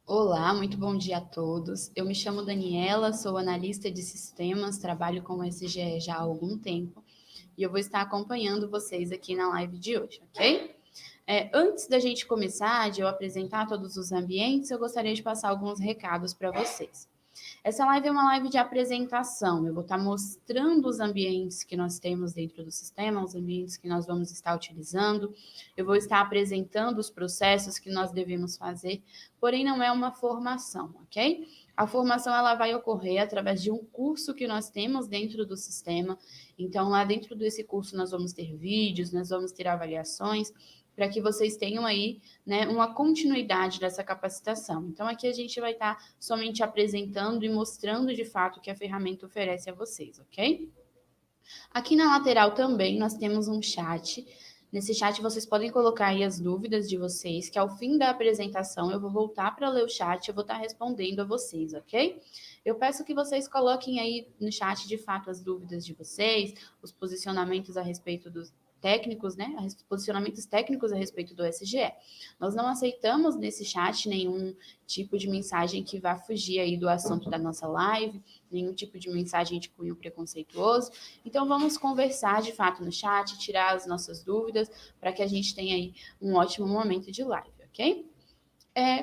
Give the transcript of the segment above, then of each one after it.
Olá, muito bom dia a todos. Eu me chamo Daniela, sou analista de sistemas, trabalho com o SGE já há algum tempo e eu vou estar acompanhando vocês aqui na live de hoje, ok? Antes da gente começar, de eu apresentar todos os ambientes, eu gostaria de passar alguns recados para vocês. Essa live é uma live de apresentação. Eu vou estar mostrando os ambientes que nós temos dentro do sistema, os ambientes que nós vamos estar utilizando. Eu vou estar apresentando os processos que nós devemos fazer, porém não é uma formação, ok? A formação ela vai ocorrer através de um curso que nós temos dentro do sistema. Então, lá dentro desse curso, nós vamos ter vídeos, nós vamos ter avaliações, para que vocês tenham aí, né, uma continuidade dessa capacitação. Então, aqui a gente vai estar somente apresentando e mostrando de fato o que a ferramenta oferece a vocês, ok? Aqui na lateral também nós temos um chat. Nesse chat vocês podem colocar aí as dúvidas de vocês, que ao fim da apresentação eu vou voltar para ler o chat, eu vou estar respondendo a vocês, ok? Eu peço que vocês coloquem aí no chat de fato as dúvidas de vocês, os posicionamentos a respeito dos técnicos, né? Posicionamentos técnicos a respeito do SGE. Nós não aceitamos nesse chat nenhum tipo de mensagem que vá fugir aí do assunto da nossa live, nenhum tipo de mensagem de cunho preconceituoso. Então, vamos conversar de fato no chat, tirar as nossas dúvidas, para que a gente tenha aí um ótimo momento de live, ok?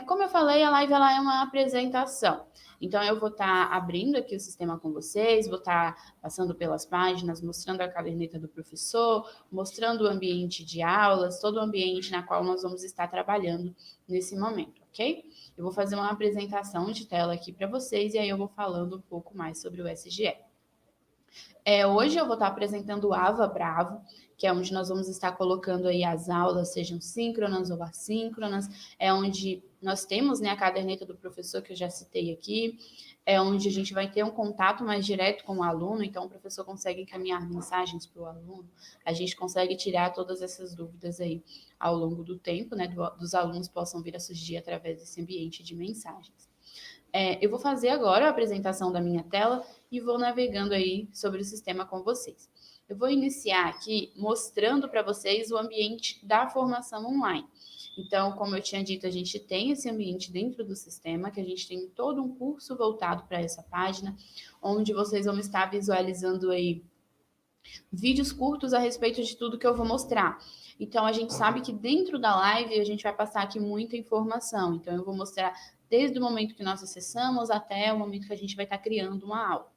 Como eu falei, a live ela é uma apresentação. Então, eu vou estar abrindo aqui o sistema com vocês, vou estar passando pelas páginas, mostrando a caderneta do professor, mostrando o ambiente de aulas, todo o ambiente na qual nós vamos estar trabalhando nesse momento, ok? Eu vou fazer uma apresentação de tela aqui para vocês e aí eu vou falando um pouco mais sobre o SGE. Hoje eu vou estar apresentando o Ava Bravo, que é onde nós vamos estar colocando aí as aulas, sejam síncronas ou assíncronas, é onde nós temos, né, a caderneta do professor que eu já citei aqui, é onde a gente vai ter um contato mais direto com o aluno, então o professor consegue encaminhar mensagens para o aluno, a gente consegue tirar todas essas dúvidas aí ao longo do tempo, né, dos alunos possam vir a surgir através desse ambiente de mensagens. Eu vou fazer agora a apresentação da minha tela e vou navegando aí sobre o sistema com vocês. Eu vou iniciar aqui mostrando para vocês o ambiente da formação online. Então, como eu tinha dito, a gente tem esse ambiente dentro do sistema, que a gente tem todo um curso voltado para essa página, onde vocês vão estar visualizando aí vídeos curtos a respeito de tudo que eu vou mostrar. Então, a gente sabe que dentro da live a gente vai passar aqui muita informação. Então, eu vou mostrar desde o momento que nós acessamos até o momento que a gente vai estar criando uma aula.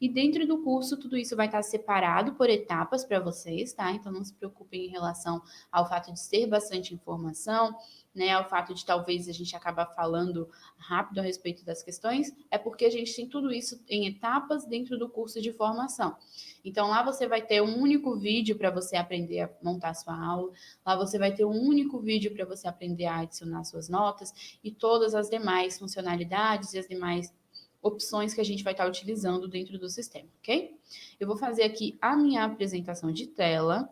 E dentro do curso, tudo isso vai estar separado por etapas para vocês, tá? Então, não se preocupem em relação ao fato de ser bastante informação, né? Ao fato de talvez a gente acabar falando rápido a respeito das questões, é porque a gente tem tudo isso em etapas dentro do curso de formação. Então, lá você vai ter um único vídeo para você aprender a montar sua aula, lá você vai ter um único vídeo para você aprender a adicionar suas notas e todas as demais funcionalidades e as demais opções que a gente vai estar utilizando dentro do sistema, ok? Eu vou fazer aqui a minha apresentação de tela.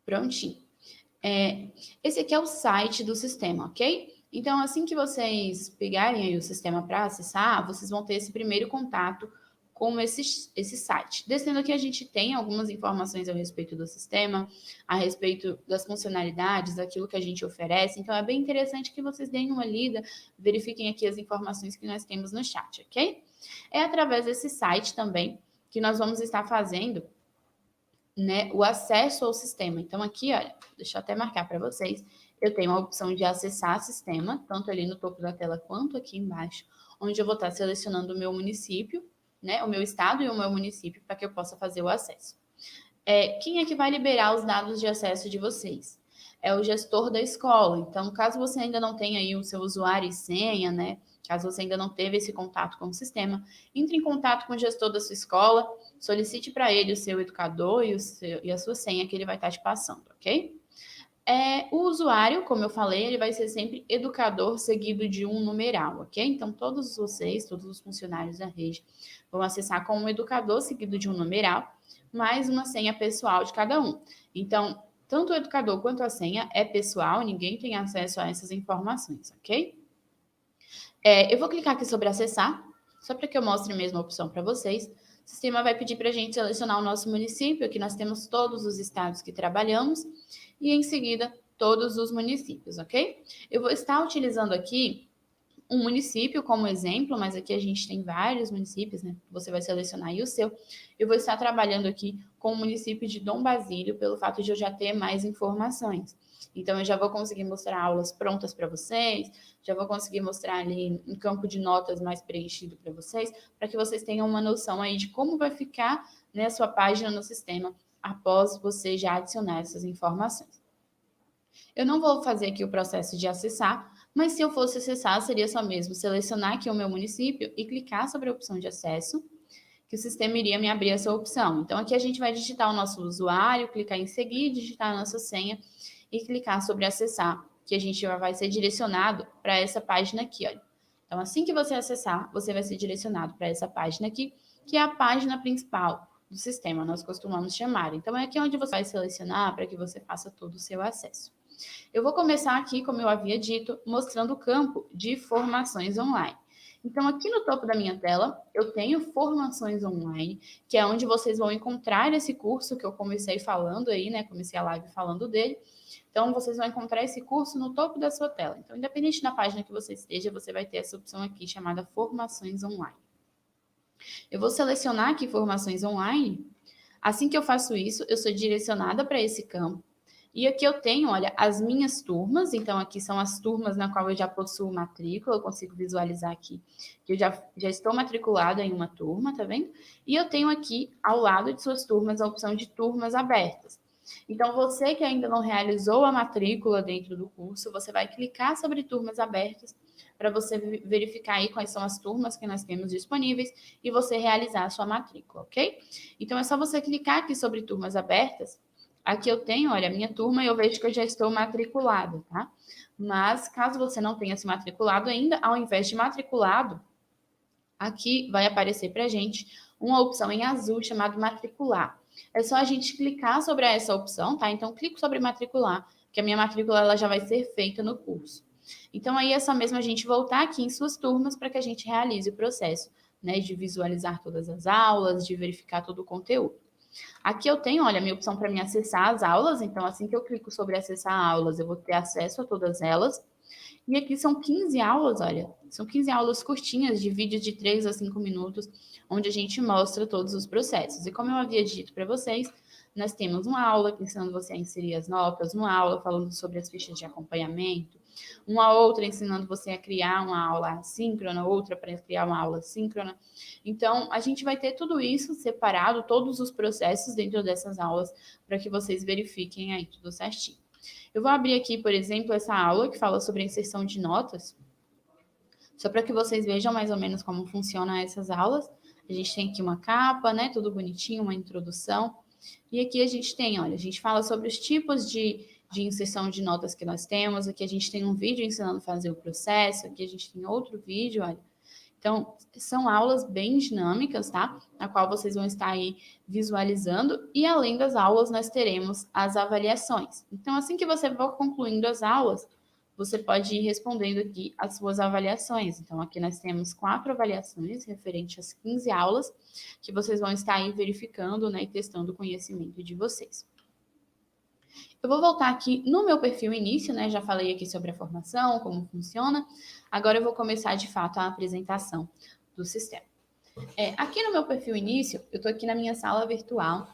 Prontinho. Esse aqui é o site do sistema, ok? Então, assim que vocês pegarem aí o sistema para acessar, vocês vão ter esse primeiro contato com esse site. Descendo aqui, a gente tem algumas informações a respeito do sistema, a respeito das funcionalidades, daquilo que a gente oferece. Então, é bem interessante que vocês deem uma lida, verifiquem aqui as informações que nós temos no chat, ok? É através desse site também que nós vamos estar fazendo, né, o acesso ao sistema. Então, aqui, olha, deixa eu até marcar para vocês, eu tenho a opção de acessar o sistema, tanto ali no topo da tela quanto aqui embaixo, onde eu vou estar selecionando o meu município, né, o meu estado e o meu município, para que eu possa fazer o acesso. Quem é que vai liberar os dados de acesso de vocês? É o gestor da escola. Então, caso você ainda não tenha aí o seu usuário e senha, né? Caso você ainda não teve esse contato com o sistema, entre em contato com o gestor da sua escola, solicite para ele o seu educador e a sua senha que ele vai estar te passando, ok? O usuário, como eu falei, ele vai ser sempre educador seguido de um numeral, ok? Então, todos vocês, todos os funcionários da rede, vão acessar com um educador seguido de um numeral, mais uma senha pessoal de cada um. Então, tanto o educador quanto a senha é pessoal, ninguém tem acesso a essas informações, ok? Eu vou clicar aqui sobre acessar, só para que eu mostre mesmo a opção para vocês. O sistema vai pedir para a gente selecionar o nosso município, aqui nós temos todos os estados que trabalhamos, e em seguida todos os municípios, ok? Eu vou estar utilizando aqui um município como exemplo, mas aqui a gente tem vários municípios, né? Você vai selecionar aí o seu. Eu vou estar trabalhando aqui com o município de Dom Basílio, pelo fato de eu já ter mais informações. Então, eu já vou conseguir mostrar aulas prontas para vocês, já vou conseguir mostrar ali um campo de notas mais preenchido para vocês, para que vocês tenham uma noção aí de como vai ficar, né, a sua página no sistema após você já adicionar essas informações. Eu não vou fazer aqui o processo de acessar, mas se eu fosse acessar, seria só mesmo selecionar aqui o meu município e clicar sobre a opção de acesso, que o sistema iria me abrir essa opção. Então, aqui a gente vai digitar o nosso usuário, clicar em seguir, digitar a nossa senha e clicar sobre acessar, que a gente vai ser direcionado para essa página aqui, olha. Então, assim que você acessar, você vai ser direcionado para essa página aqui, que é a página principal do sistema, nós costumamos chamar. Então, é aqui onde você vai selecionar para que você faça todo o seu acesso. Eu vou começar aqui, como eu havia dito, mostrando o campo de formações online. Então, aqui no topo da minha tela, eu tenho formações online, que é onde vocês vão encontrar esse curso que eu comecei falando aí, né? Comecei a live falando dele. Então, vocês vão encontrar esse curso no topo da sua tela. Então, independente da página que você esteja, você vai ter essa opção aqui chamada Formações Online. Eu vou selecionar aqui Formações Online. Assim que eu faço isso, eu sou direcionada para esse campo. E aqui eu tenho, olha, as minhas turmas. Então, aqui são as turmas na qual eu já possuo matrícula. Eu consigo visualizar aqui que eu já estou matriculada em uma turma, tá vendo? E eu tenho aqui, ao lado de suas turmas, a opção de turmas abertas. Então, você que ainda não realizou a matrícula dentro do curso, você vai clicar sobre turmas abertas para você verificar aí quais são as turmas que nós temos disponíveis e você realizar a sua matrícula, ok? Então, é só você clicar aqui sobre turmas abertas. Aqui eu tenho, olha, a minha turma e eu vejo que eu já estou matriculada, tá? Mas, caso você não tenha se matriculado ainda, ao invés de matriculado, aqui vai aparecer para a gente uma opção em azul chamada matricular. É só a gente clicar sobre essa opção, tá? Então, clico sobre matricular, que a minha matrícula ela já vai ser feita no curso. Então, aí é só mesmo a gente voltar aqui em suas turmas para que a gente realize o processo, né? De visualizar todas as aulas, de verificar todo o conteúdo. Aqui eu tenho, olha, a minha opção para me acessar as aulas. Então, assim que eu clico sobre acessar aulas, eu vou ter acesso a todas elas. E aqui são 15 aulas, olha, são 15 aulas curtinhas, de vídeos de 3 a 5 minutos, onde a gente mostra todos os processos. E como eu havia dito para vocês, nós temos uma aula ensinando você a inserir as notas, uma aula falando sobre as fichas de acompanhamento, uma outra ensinando você a criar uma aula assíncrona, outra para criar uma aula síncrona. Então, a gente vai ter tudo isso separado, todos os processos dentro dessas aulas, para que vocês verifiquem aí tudo certinho. Eu vou abrir aqui, por exemplo, essa aula que fala sobre a inserção de notas, só para que vocês vejam mais ou menos como funcionam essas aulas. A gente tem aqui uma capa, né? Tudo bonitinho, uma introdução. E aqui a gente tem, olha, a gente fala sobre os tipos de inserção de notas que nós temos. Aqui a gente tem um vídeo ensinando a fazer o processo. Aqui a gente tem outro vídeo, olha. Então, são aulas bem dinâmicas, tá? Na qual vocês vão estar aí visualizando. E além das aulas, nós teremos as avaliações. Então, assim que você for concluindo as aulas, você pode ir respondendo aqui as suas avaliações. Então, aqui nós temos 4 avaliações referentes às 15 aulas, que vocês vão estar aí verificando, né, e testando o conhecimento de vocês. Eu vou voltar aqui no meu perfil início, né? Já falei aqui sobre a formação, como funciona. Agora eu vou começar, de fato, a apresentação do sistema. Aqui no meu perfil início, eu estou aqui na minha sala virtual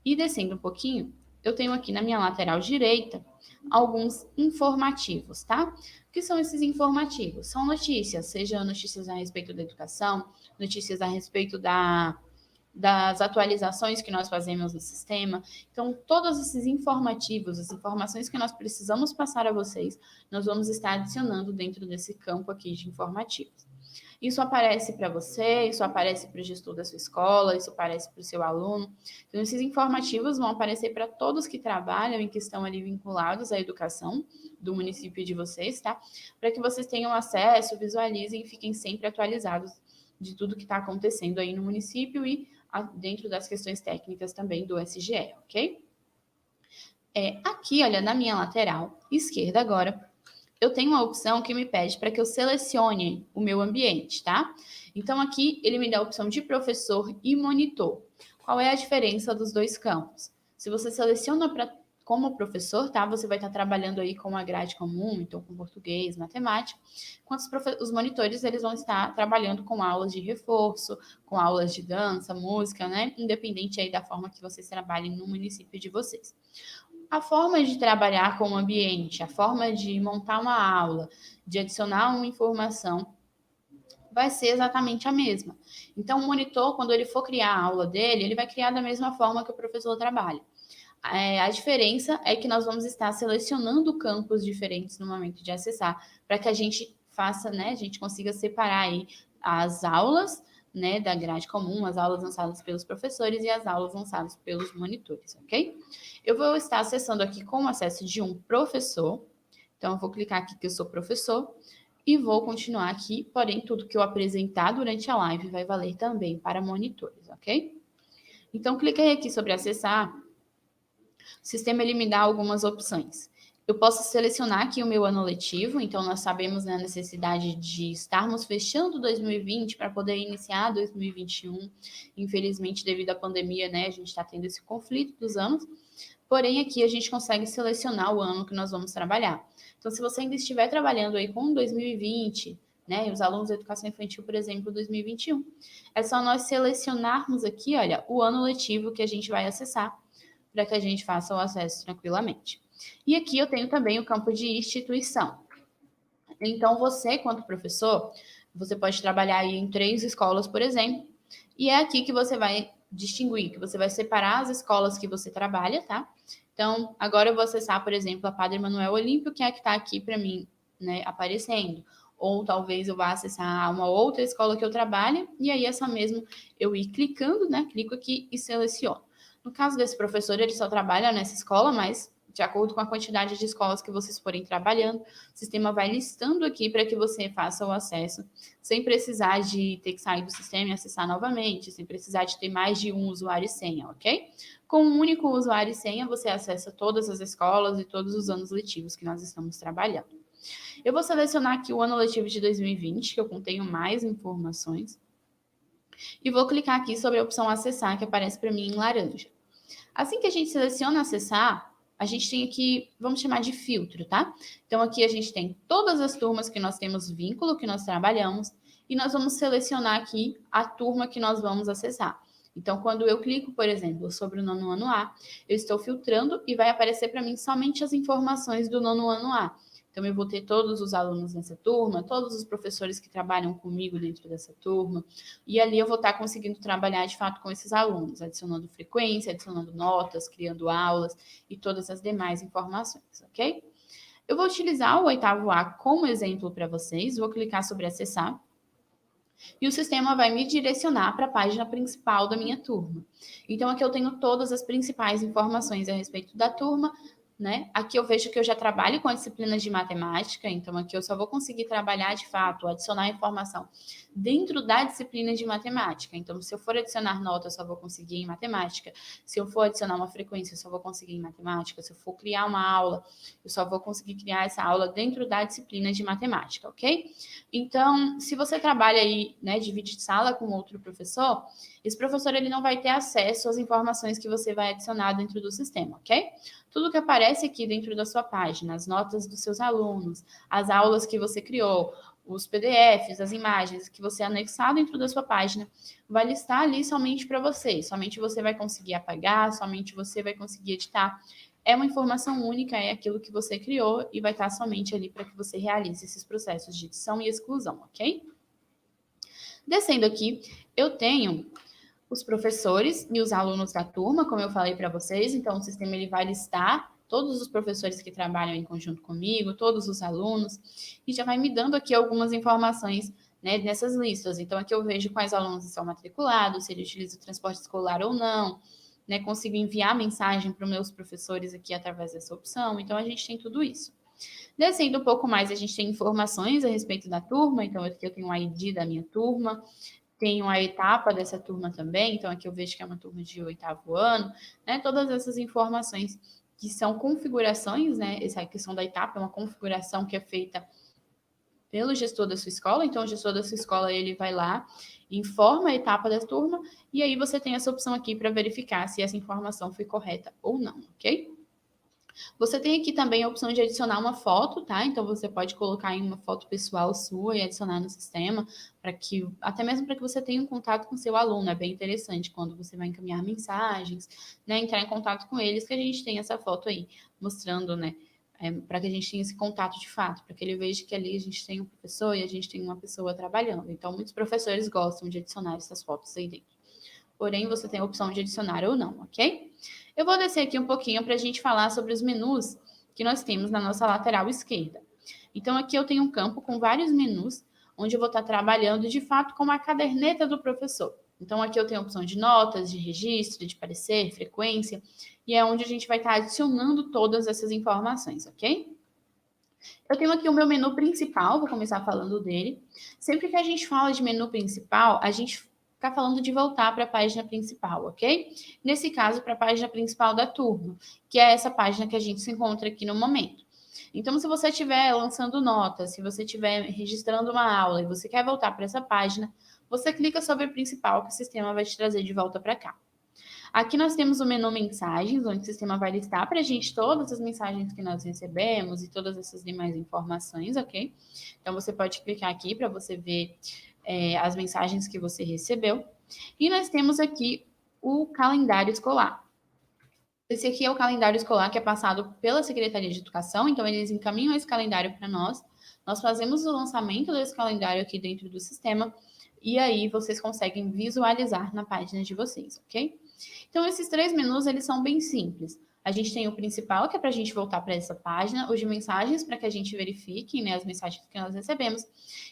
e descendo um pouquinho, eu tenho aqui na minha lateral direita alguns informativos, tá? O que são esses informativos? São notícias, seja notícias a respeito da educação, notícias a respeito das atualizações que nós fazemos no sistema. Então, todos esses informativos, as informações que nós precisamos passar a vocês, nós vamos estar adicionando dentro desse campo aqui de informativos. Isso aparece para você, isso aparece para o gestor da sua escola, isso aparece para o seu aluno. Então, esses informativos vão aparecer para todos que trabalham e que estão ali vinculados à educação do município de vocês, tá? Para que vocês tenham acesso, visualizem e fiquem sempre atualizados de tudo que está acontecendo aí no município e dentro das questões técnicas também do SGE, ok? Aqui, olha, na minha lateral esquerda agora, eu tenho uma opção que me pede para que eu selecione o meu ambiente, tá? Então, aqui ele me dá a opção de professor e monitor. Qual é a diferença dos dois campos? Se você seleciona para como professor, tá? Você vai estar trabalhando aí com a grade comum, então com português, matemática, enquanto os monitores, eles vão estar trabalhando com aulas de reforço, com aulas de dança, música, né? Independente aí da forma que vocês trabalhem no município de vocês. A forma de trabalhar com o ambiente, a forma de montar uma aula, de adicionar uma informação, vai ser exatamente a mesma. Então, o monitor, quando ele for criar a aula dele, ele vai criar da mesma forma que o professor trabalha. A diferença é que nós vamos estar selecionando campos diferentes no momento de acessar, para que a gente faça, né, a gente consiga separar aí as aulas, né, da grade comum, as aulas lançadas pelos professores e as aulas lançadas pelos monitores, ok? Eu vou estar acessando aqui com o acesso de um professor, então eu vou clicar aqui que eu sou professor, e vou continuar aqui, porém tudo que eu apresentar durante a live vai valer também para monitores, ok? Então, cliquei aqui sobre acessar, o sistema ele me dá algumas opções. Eu posso selecionar aqui o meu ano letivo, então nós sabemos, né, a necessidade de estarmos fechando 2020 para poder iniciar 2021. Infelizmente, devido à pandemia, né, a gente está tendo esse conflito dos anos. Porém, aqui a gente consegue selecionar o ano que nós vamos trabalhar. Então, se você ainda estiver trabalhando aí com 2020, né, e os alunos da educação infantil, por exemplo, 2021, é só nós selecionarmos aqui, olha, o ano letivo que a gente vai acessar, para que a gente faça o acesso tranquilamente. E aqui eu tenho também o campo de instituição. Então, você, quanto professor, você pode trabalhar aí em 3 escolas, por exemplo, e é aqui que você vai distinguir, que você vai separar as escolas que você trabalha, tá? Então, agora eu vou acessar, por exemplo, a Padre Manuel Olímpio, que é a que está aqui para mim, né, aparecendo. Ou talvez eu vá acessar uma outra escola que eu trabalho, e aí essa mesmo eu ir clicando, né? Clico aqui e seleciono. No caso desse professor, ele só trabalha nessa escola, mas de acordo com a quantidade de escolas que vocês forem trabalhando, o sistema vai listando aqui para que você faça o acesso, sem precisar de ter que sair do sistema e acessar novamente, sem precisar de ter mais de um usuário e senha, ok? Com um único usuário e senha, você acessa todas as escolas e todos os anos letivos que nós estamos trabalhando. Eu vou selecionar aqui o ano letivo de 2020, que eu contenho mais informações, e vou clicar aqui sobre a opção acessar, que aparece para mim em laranja. Assim que a gente seleciona acessar, a gente tem aqui, vamos chamar de filtro, tá? Então, aqui a gente tem todas as turmas que nós temos vínculo, que nós trabalhamos, e nós vamos selecionar aqui a turma que nós vamos acessar. Então, quando eu clico, por exemplo, sobre o nono ano A, eu estou filtrando e vai aparecer para mim somente as informações do nono ano A. Então, eu vou ter todos os alunos nessa turma, todos os professores que trabalham comigo dentro dessa turma, e ali eu vou estar conseguindo trabalhar de fato com esses alunos, adicionando frequência, adicionando notas, criando aulas e todas as demais informações, ok? Eu vou utilizar o oitavo A como exemplo para vocês, vou clicar sobre acessar, e o sistema vai me direcionar para a página principal da minha turma. Então, aqui eu tenho todas as principais informações a respeito da turma, né? Aqui eu vejo que eu já trabalho com disciplinas de matemática, então aqui eu só vou conseguir trabalhar de fato, adicionar informação dentro da disciplina de matemática. Então, se eu for adicionar nota, eu só vou conseguir em matemática. Se eu for adicionar uma frequência, eu só vou conseguir em matemática. Se eu for criar uma aula, eu só vou conseguir criar essa aula dentro da disciplina de matemática, ok? Então, se você trabalha aí, né, divide sala com outro professor, esse professor ele não vai ter acesso às informações que você vai adicionar dentro do sistema, ok? Tudo que aparece aqui dentro da sua página, as notas dos seus alunos, as aulas que você criou, os PDFs, as imagens que você anexar dentro da sua página, vai listar ali somente para você. Somente você vai conseguir apagar, somente você vai conseguir editar. É uma informação única, é aquilo que você criou e vai estar somente ali para que você realize esses processos de edição e exclusão, ok? Descendo aqui, eu tenho os professores e os alunos da turma, como eu falei para vocês. Então, o sistema ele vai listar todos os professores que trabalham em conjunto comigo, todos os alunos, e já vai me dando aqui algumas informações, né, nessas listas. Então, aqui eu vejo quais alunos estão matriculados, se ele utiliza o transporte escolar ou não, né, consigo enviar mensagem para os meus professores aqui através dessa opção. Então, a gente tem tudo isso. Descendo um pouco mais, a gente tem informações a respeito da turma. Então, aqui eu tenho o ID da minha turma, tenho a etapa dessa turma também, então aqui eu vejo que é uma turma de 8º ano, né? Todas essas informações que são configurações, né? Essa questão da etapa é uma configuração que é feita pelo gestor da sua escola, então o gestor da sua escola ele vai lá, informa a etapa da turma, e aí você tem essa opção aqui para verificar se essa informação foi correta ou não, ok? Você tem aqui também a opção de adicionar uma foto, tá? Então você pode colocar em uma foto pessoal sua e adicionar no sistema, para que até mesmo para que você tenha um contato com seu aluno. É bem interessante quando você vai encaminhar mensagens, né? Entrar em contato com eles, que a gente tem essa foto aí, mostrando, né? Para que a gente tenha esse contato de fato, para que ele veja que ali a gente tem um professor e a gente tem uma pessoa trabalhando. Então, muitos professores gostam de adicionar essas fotos aí dentro. Porém, você tem a opção de adicionar ou não, ok? Eu vou descer aqui um pouquinho para a gente falar sobre os menus que nós temos na nossa lateral esquerda. Então, aqui eu tenho um campo com vários menus, onde eu vou estar trabalhando de fato com a caderneta do professor. Então, aqui eu tenho a opção de notas, de registro, de parecer, frequência, e é onde a gente vai estar adicionando todas essas informações, ok? Eu tenho aqui o meu menu principal, vou começar falando dele. Sempre que a gente fala de menu principal, a gente está falando de voltar para a página principal, ok? Nesse caso, para a página principal da turma, que é essa página que a gente se encontra aqui no momento. Então, se você estiver lançando notas, se você estiver registrando uma aula e você quer voltar para essa página, você clica sobre o principal que o sistema vai te trazer de volta para cá. Aqui nós temos o menu mensagens, onde o sistema vai listar para a gente todas as mensagens que nós recebemos e todas essas demais informações, ok? Então, você pode clicar aqui para você ver as mensagens que você recebeu. E nós temos aqui o calendário escolar. Esse aqui é o calendário escolar que é passado pela Secretaria de Educação, então eles encaminham esse calendário para nós. Nós fazemos o lançamento desse calendário aqui dentro do sistema e aí vocês conseguem visualizar na página de vocês, ok? Então, esses três menus, eles são bem simples. A gente tem o principal, que é para a gente voltar para essa página, os de mensagens, para que a gente verifique, né, as mensagens que nós recebemos,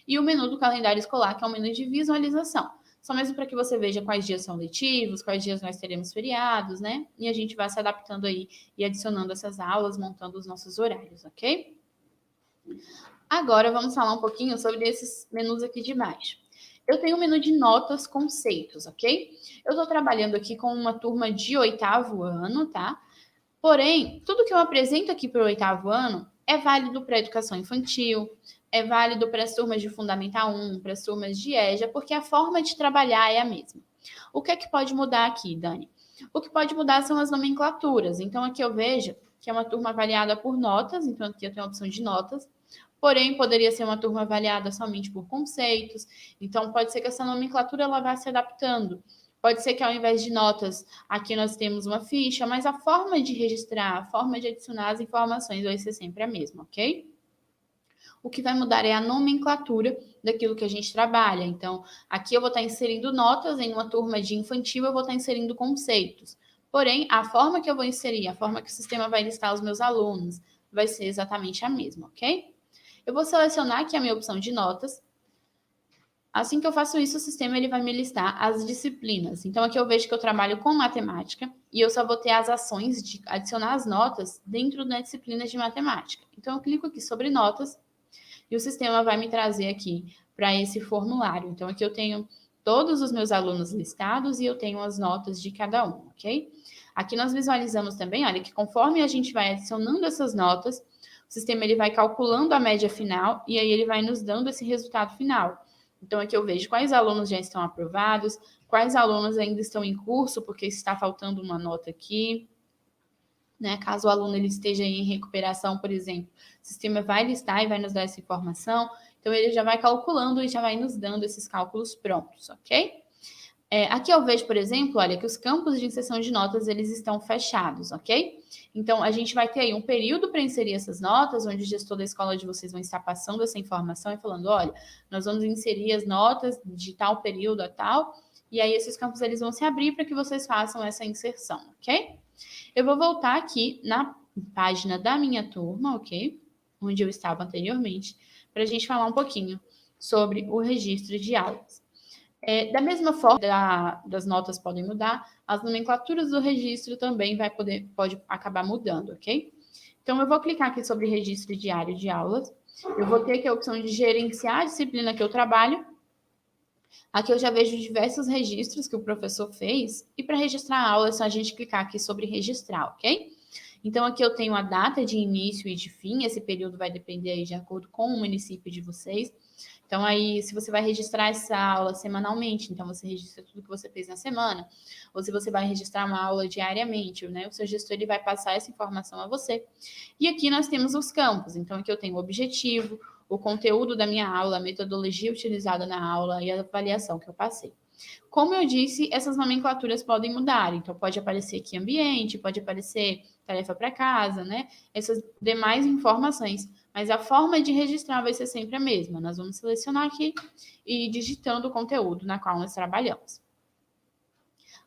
e o menu do calendário escolar, que é o menu de visualização. Só mesmo para que você veja quais dias são letivos, quais dias nós teremos feriados, né? E a gente vai se adaptando aí e adicionando essas aulas, montando os nossos horários, ok? Agora vamos falar um pouquinho sobre esses menus aqui de baixo. Eu tenho um menu de notas, conceitos, ok? Eu estou trabalhando aqui com uma turma de 8º ano, tá? Porém, tudo que eu apresento aqui para o 8º ano é válido para a educação infantil, é válido para as turmas de Fundamental 1, para as turmas de EJA, porque a forma de trabalhar é a mesma. O que é que pode mudar aqui, Dani? O que pode mudar são as nomenclaturas. Então, aqui eu vejo que é uma turma avaliada por notas, então aqui eu tenho a opção de notas, porém, poderia ser uma turma avaliada somente por conceitos, então pode ser que essa nomenclatura ela vá se adaptando. Pode ser que ao invés de notas, aqui nós temos uma ficha, mas a forma de registrar, a forma de adicionar as informações vai ser sempre a mesma, ok? O que vai mudar é a nomenclatura daquilo que a gente trabalha. Então, aqui eu vou estar inserindo notas, em uma turma de infantil eu vou estar inserindo conceitos. Porém, a forma que eu vou inserir, a forma que o sistema vai listar os meus alunos, vai ser exatamente a mesma, ok? Eu vou selecionar aqui a minha opção de notas. Assim que eu faço isso, o sistema ele vai me listar as disciplinas. Então, aqui eu vejo que eu trabalho com matemática e eu só vou ter as ações de adicionar as notas dentro da disciplina de matemática. Então, eu clico aqui sobre notas e o sistema vai me trazer aqui para esse formulário. Então, aqui eu tenho todos os meus alunos listados e eu tenho as notas de cada um, ok? Aqui nós visualizamos também, olha, que conforme a gente vai adicionando essas notas, o sistema ele vai calculando a média final e aí ele vai nos dando esse resultado final. Então, aqui eu vejo quais alunos já estão aprovados, quais alunos ainda estão em curso, porque está faltando uma nota aqui, né? Caso o aluno ele esteja em recuperação, por exemplo, o sistema vai listar e vai nos dar essa informação. Então, ele já vai calculando e já vai nos dando esses cálculos prontos, ok? Aqui eu vejo, por exemplo, olha, que os campos de inserção de notas, eles estão fechados, ok? Então, a gente vai ter aí um período para inserir essas notas, onde o gestor da escola de vocês vai estar passando essa informação e falando, olha, nós vamos inserir as notas de tal período a tal, e aí esses campos, eles vão se abrir para que vocês façam essa inserção, ok? Eu vou voltar aqui na página da minha turma, ok? Onde eu estava anteriormente, para a gente falar um pouquinho sobre o registro de aulas. Da mesma forma, das notas podem mudar, as nomenclaturas do registro também pode acabar mudando, ok? Então, eu vou clicar aqui sobre registro diário de aulas. Eu vou ter aqui a opção de gerenciar a disciplina que eu trabalho. Aqui eu já vejo diversos registros que o professor fez. E para registrar a aula, é só a gente clicar aqui sobre registrar, ok? Então, aqui eu tenho a data de início e de fim, esse período vai depender aí de acordo com o município de vocês. Então, aí, se você vai registrar essa aula semanalmente, então você registra tudo que você fez na semana, ou se você vai registrar uma aula diariamente, né? O seu gestor ele vai passar essa informação a você. E aqui nós temos os campos. Então, aqui eu tenho o objetivo, o conteúdo da minha aula, a metodologia utilizada na aula e a avaliação que eu passei. Como eu disse, essas nomenclaturas podem mudar. Então, pode aparecer aqui ambiente, pode aparecer tarefa para casa, né? Essas demais informações. Mas a forma de registrar vai ser sempre a mesma. Nós vamos selecionar aqui e ir digitando o conteúdo na qual nós trabalhamos.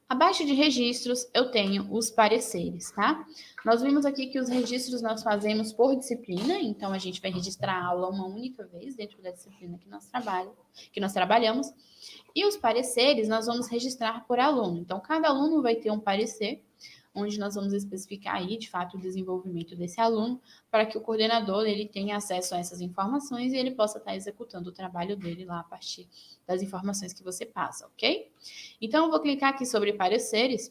Abaixo de registros, eu tenho os pareceres, tá? Nós vimos aqui que os registros nós fazemos por disciplina, então a gente vai registrar a aula uma única vez dentro da disciplina que nós trabalhamos. E os pareceres nós vamos registrar por aluno. Então, cada aluno vai ter um parecer, onde nós vamos especificar aí, de fato, o desenvolvimento desse aluno, para que o coordenador ele tenha acesso a essas informações e ele possa estar executando o trabalho dele lá a partir das informações que você passa, ok? Então, eu vou clicar aqui sobre pareceres.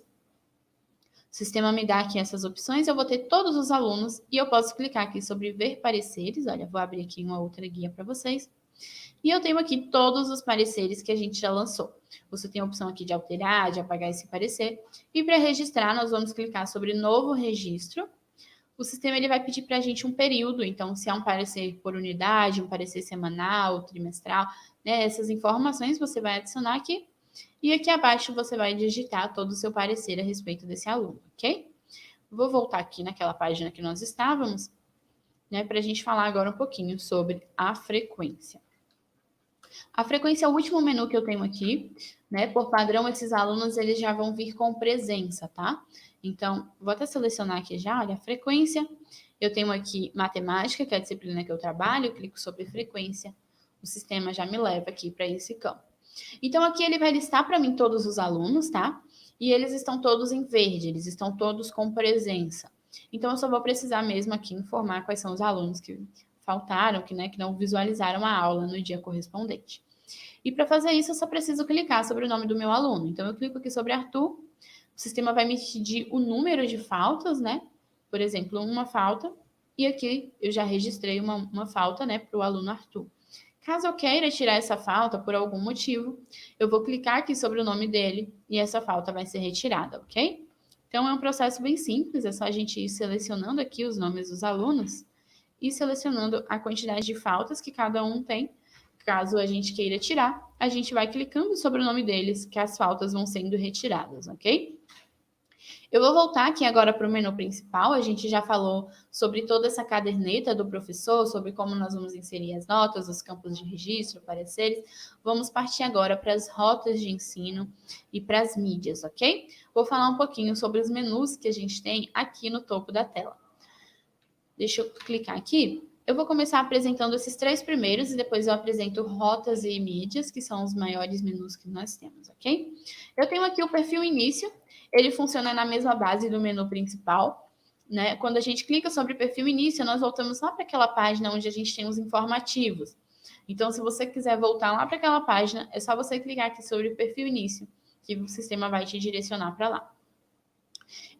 O sistema me dá aqui essas opções, eu vou ter todos os alunos e eu posso clicar aqui sobre ver pareceres. Olha, vou abrir aqui uma outra guia para vocês. E eu tenho aqui todos os pareceres que a gente já lançou. Você tem a opção aqui de alterar, de apagar esse parecer. E para registrar, nós vamos clicar sobre novo registro. O sistema ele vai pedir para a gente um período, então se é um parecer por unidade, um parecer semanal, trimestral, né? Essas informações você vai adicionar aqui. E aqui abaixo você vai digitar todo o seu parecer a respeito desse aluno, ok? Vou voltar aqui naquela página que nós estávamos, né? Para a gente falar agora um pouquinho sobre a frequência. A frequência é o último menu que eu tenho aqui, né? Por padrão, esses alunos eles já vão vir com presença, tá? Então, vou até selecionar aqui já, olha, a frequência. Eu tenho aqui matemática, que é a disciplina que eu trabalho, eu clico sobre frequência, o sistema já me leva aqui para esse campo. Então, aqui ele vai listar para mim todos os alunos, tá? E eles estão todos em verde, eles estão todos com presença. Então, eu só vou precisar mesmo aqui informar quais são os alunos que faltaram, que não visualizaram a aula no dia correspondente. E para fazer isso, eu só preciso clicar sobre o nome do meu aluno. Então, eu clico aqui sobre Arthur, o sistema vai me pedir o número de faltas, né? Por exemplo, uma falta, e aqui eu já registrei uma falta, né, para o aluno Arthur. Caso eu queira tirar essa falta por algum motivo, eu vou clicar aqui sobre o nome dele e essa falta vai ser retirada, ok? Então, é um processo bem simples, é só a gente ir selecionando aqui os nomes dos alunos e selecionando a quantidade de faltas que cada um tem. Caso a gente queira tirar, a gente vai clicando sobre o nome deles, que as faltas vão sendo retiradas, ok? Eu vou voltar aqui agora para o menu principal. A gente já falou sobre toda essa caderneta do professor, sobre como nós vamos inserir as notas, os campos de registro, pareceres. Vamos partir agora para as rotas de ensino e para as mídias, ok? Vou falar um pouquinho sobre os menus que a gente tem aqui no topo da tela. Deixa eu clicar aqui. Eu vou começar apresentando esses três primeiros e depois eu apresento rotas e mídias, que são os maiores menus que nós temos, ok? Eu tenho aqui o perfil início, ele funciona na mesma base do menu principal, né? Quando a gente clica sobre perfil início, nós voltamos lá para aquela página onde a gente tem os informativos. Então, se você quiser voltar lá para aquela página, é só você clicar aqui sobre perfil início, que o sistema vai te direcionar para lá.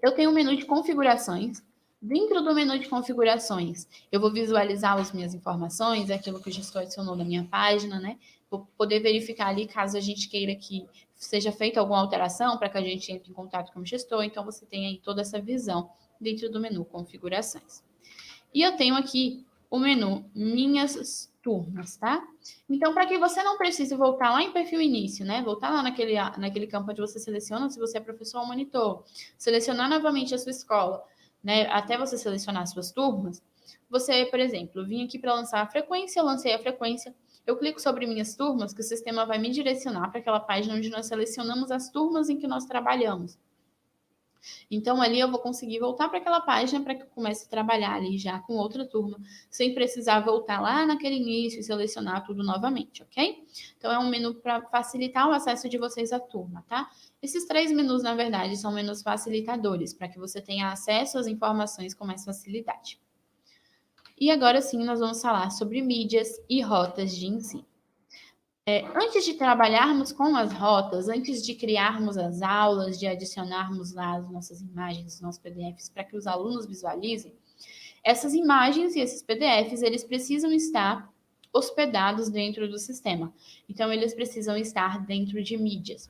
Eu tenho um menu de configurações. Dentro do menu de configurações, eu vou visualizar as minhas informações, aquilo que o gestor adicionou na minha página, né? Vou poder verificar ali caso a gente queira que seja feita alguma alteração para que a gente entre em contato com o gestor. Então, você tem aí toda essa visão dentro do menu configurações. E eu tenho aqui o menu minhas turmas, tá? Então, para que você não precise voltar lá em perfil início, né? Voltar lá naquele campo onde você seleciona se você é professor ou monitor, selecionar novamente a sua escola, né? Até você selecionar as suas turmas, você, por exemplo, vim aqui para lançar a frequência, eu lancei a frequência, eu clico sobre minhas turmas, que o sistema vai me direcionar para aquela página onde nós selecionamos as turmas em que nós trabalhamos. Então, ali eu vou conseguir voltar para aquela página para que eu comece a trabalhar ali já com outra turma, sem precisar voltar lá naquele início e selecionar tudo novamente, ok? Então, é um menu para facilitar o acesso de vocês à turma, tá? Esses três menus, na verdade, são menus facilitadores, para que você tenha acesso às informações com mais facilidade. E agora sim, nós vamos falar sobre mídias e rotas de ensino. Antes de trabalharmos com as rotas, antes de criarmos as aulas, de adicionarmos lá as nossas imagens, os nossos PDFs, para que os alunos visualizem, essas imagens e esses PDFs, eles precisam estar hospedados dentro do sistema. Então, eles precisam estar dentro de mídias.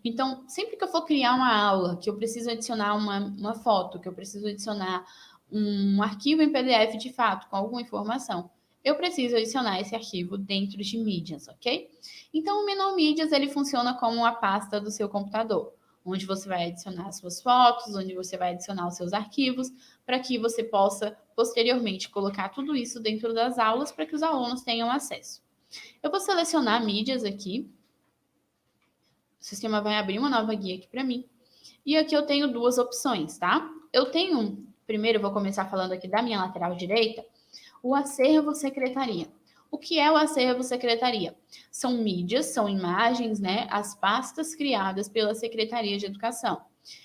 Então, sempre que eu for criar uma aula, que eu preciso adicionar uma foto, que eu preciso adicionar um arquivo em PDF de fato, com alguma informação, eu preciso adicionar esse arquivo dentro de mídias, ok? Então, o menu mídias, ele funciona como a pasta do seu computador, onde você vai adicionar as suas fotos, onde você vai adicionar os seus arquivos, para que você possa, posteriormente, colocar tudo isso dentro das aulas para que os alunos tenham acesso. Eu vou selecionar mídias aqui. O sistema vai abrir uma nova guia aqui para mim. E aqui eu tenho duas opções, tá? Primeiro eu vou começar falando aqui da minha lateral direita, o acervo secretaria. O que é o acervo secretaria? São mídias, são imagens, né? As pastas criadas pela Secretaria de Educação.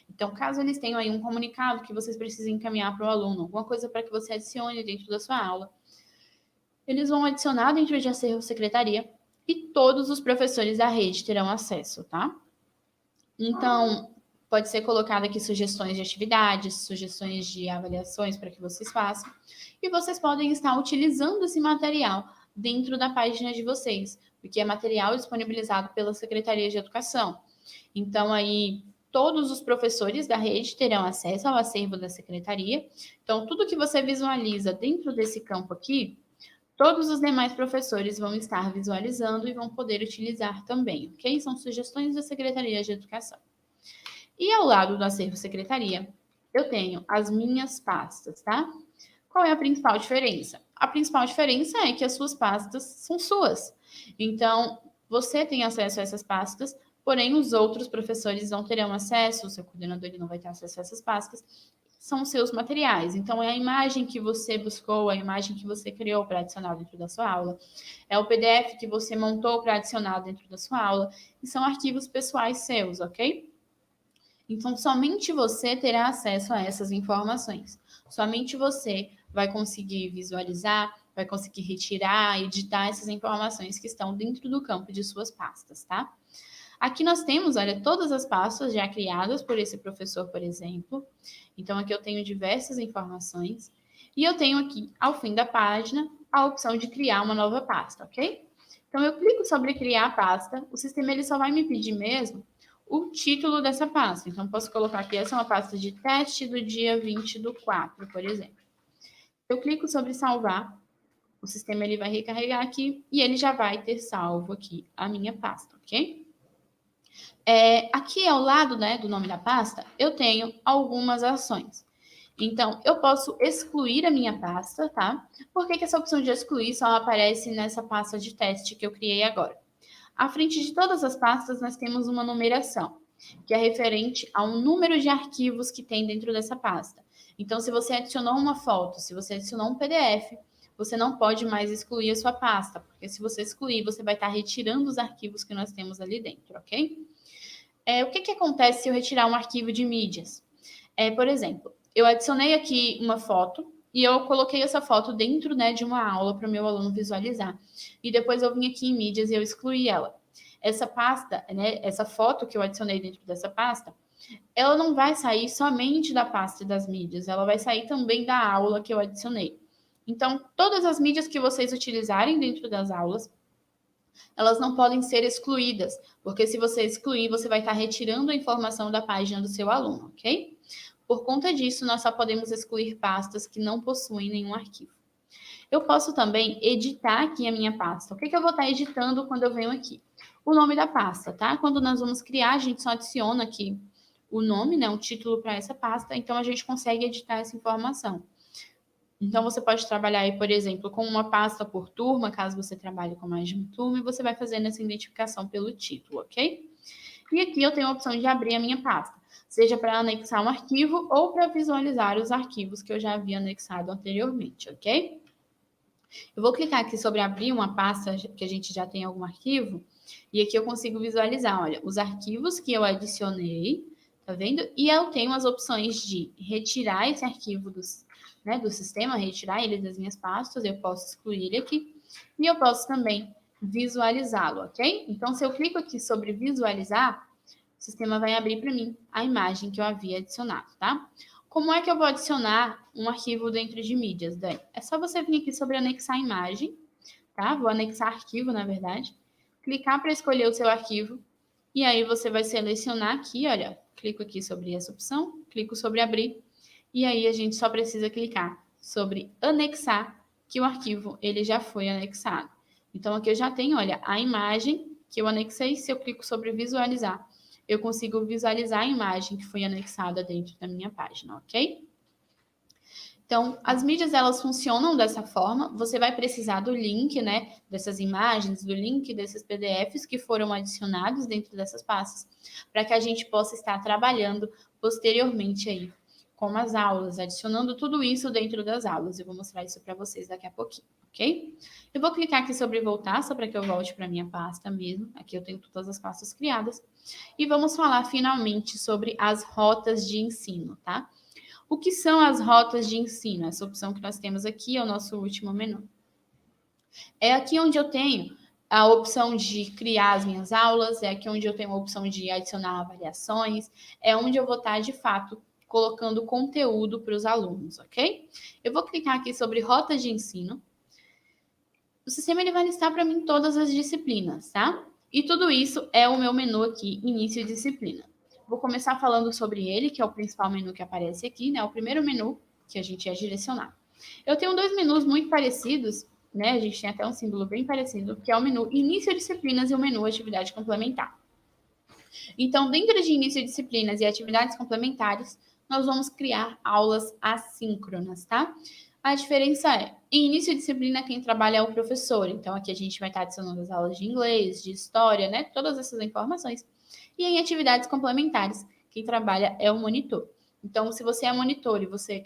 Então, caso eles tenham aí um comunicado que vocês precisem encaminhar para o aluno, alguma coisa para que você adicione dentro da sua aula, eles vão adicionar dentro de acervo secretaria e todos os professores da rede terão acesso, tá? Então, pode ser colocado aqui sugestões de atividades, sugestões de avaliações para que vocês façam. E vocês podem estar utilizando esse material dentro da página de vocês, porque é material disponibilizado pela Secretaria de Educação. Então, aí, todos os professores da rede terão acesso ao acervo da secretaria. Então, tudo que você visualiza dentro desse campo aqui, todos os demais professores vão estar visualizando e vão poder utilizar também, ok? São sugestões da Secretaria de Educação. E ao lado do acervo secretaria, eu tenho as minhas pastas, tá? Qual é a principal diferença? A principal diferença é que as suas pastas são suas. Então, você tem acesso a essas pastas, porém os outros professores não terão acesso, o seu coordenador ele não vai ter acesso a essas pastas, são os seus materiais. Então, é a imagem que você buscou, a imagem que você criou para adicionar dentro da sua aula, é o PDF que você montou para adicionar dentro da sua aula, e são arquivos pessoais seus, ok? Então, somente você terá acesso a essas informações. Somente você vai conseguir visualizar, vai conseguir retirar, editar essas informações que estão dentro do campo de suas pastas, tá? Aqui nós temos, olha, todas as pastas já criadas por esse professor, por exemplo. Então, aqui eu tenho diversas informações. E eu tenho aqui, ao fim da página, a opção de criar uma nova pasta, ok? Então, eu clico sobre criar pasta. O sistema ele só vai me pedir mesmo o título dessa pasta. Então, posso colocar aqui, essa é uma pasta de teste do dia 20/4, por exemplo. Eu clico sobre salvar. O sistema ele vai recarregar aqui e ele já vai ter salvo aqui a minha pasta, ok? Aqui ao lado, né, do nome da pasta, eu tenho algumas ações. Então, eu posso excluir a minha pasta, tá? Por que essa opção de excluir só aparece nessa pasta de teste que eu criei agora? À frente de todas as pastas, nós temos uma numeração, que é referente ao número de arquivos que tem dentro dessa pasta. Então, se você adicionou uma foto, se você adicionou um PDF, você não pode mais excluir a sua pasta, porque se você excluir, você vai estar retirando os arquivos que nós temos ali dentro, ok? O que acontece se eu retirar um arquivo de mídias? Por exemplo, eu adicionei aqui uma foto e eu coloquei essa foto dentro, né, de uma aula para o meu aluno visualizar. E depois eu vim aqui em mídias e eu excluí ela. Essa pasta, né, essa foto que eu adicionei dentro dessa pasta, ela não vai sair somente da pasta das mídias, ela vai sair também da aula que eu adicionei. Então, todas as mídias que vocês utilizarem dentro das aulas, elas não podem ser excluídas, porque se você excluir, você vai estar retirando a informação da página do seu aluno, ok? Por conta disso, nós só podemos excluir pastas que não possuem nenhum arquivo. Eu posso também editar aqui a minha pasta. O que eu vou estar editando quando eu venho aqui? O nome da pasta, tá? Quando nós vamos criar, a gente só adiciona aqui o nome, né, o título para essa pasta, então a gente consegue editar essa informação. Então, você pode trabalhar aí, por exemplo, com uma pasta por turma, caso você trabalhe com mais de uma turma, e você vai fazendo essa identificação pelo título, ok? E aqui eu tenho a opção de abrir a minha pasta, seja para anexar um arquivo ou para visualizar os arquivos que eu já havia anexado anteriormente, ok? Eu vou clicar aqui sobre abrir uma pasta que a gente já tem algum arquivo, e aqui eu consigo visualizar, olha, os arquivos que eu adicionei, tá vendo? E eu tenho as opções de retirar esse arquivo do sistema, retirar ele das minhas pastas, eu posso excluir ele aqui, e eu posso também visualizá-lo, ok? Então, se eu clico aqui sobre visualizar, o sistema vai abrir para mim a imagem que eu havia adicionado, tá? Como é que eu vou adicionar um arquivo dentro de mídias, Dani? É só você vir aqui sobre anexar imagem, tá? Vou anexar arquivo, na verdade. Clicar para escolher o seu arquivo. E aí você vai selecionar aqui, olha, clico aqui sobre essa opção, clico sobre abrir. E aí a gente só precisa clicar sobre anexar, que o arquivo ele já foi anexado. Então aqui eu já tenho, olha, a imagem que eu anexei. Se eu clico sobre visualizar, eu consigo visualizar a imagem que foi anexada dentro da minha página, ok? Então, as mídias, elas funcionam dessa forma. Você vai precisar do link, né, dessas imagens, do link desses PDFs que foram adicionados dentro dessas pastas, para que a gente possa estar trabalhando posteriormente aí com as aulas, adicionando tudo isso dentro das aulas. Eu vou mostrar isso para vocês daqui a pouquinho, ok? Eu vou clicar aqui sobre voltar, só para que eu volte para a minha pasta mesmo. Aqui eu tenho todas as pastas criadas. E vamos falar finalmente sobre as rotas de ensino, tá? O que são as rotas de ensino? Essa opção que nós temos aqui é o nosso último menu. É aqui onde eu tenho a opção de criar as minhas aulas, é aqui onde eu tenho a opção de adicionar avaliações, é onde eu vou estar, de fato, colocando conteúdo para os alunos, ok? Eu vou clicar aqui sobre rotas de ensino. O sistema ele vai listar para mim todas as disciplinas, tá? E tudo isso é o meu menu aqui, início de disciplina. Vou começar falando sobre ele, que é o principal menu que aparece aqui, né? O primeiro menu que a gente é direcionado. Eu tenho dois menus muito parecidos, né? A gente tem até um símbolo bem parecido, que é o menu início de disciplinas e o menu atividade complementar. Então, dentro de início de disciplinas e atividades complementares, nós vamos criar aulas assíncronas, tá? A diferença é, em início de disciplina, quem trabalha é o professor. Então, aqui a gente vai estar adicionando as aulas de inglês, de história, né? Todas essas informações. E em atividades complementares, quem trabalha é o monitor. Então, se você é monitor e você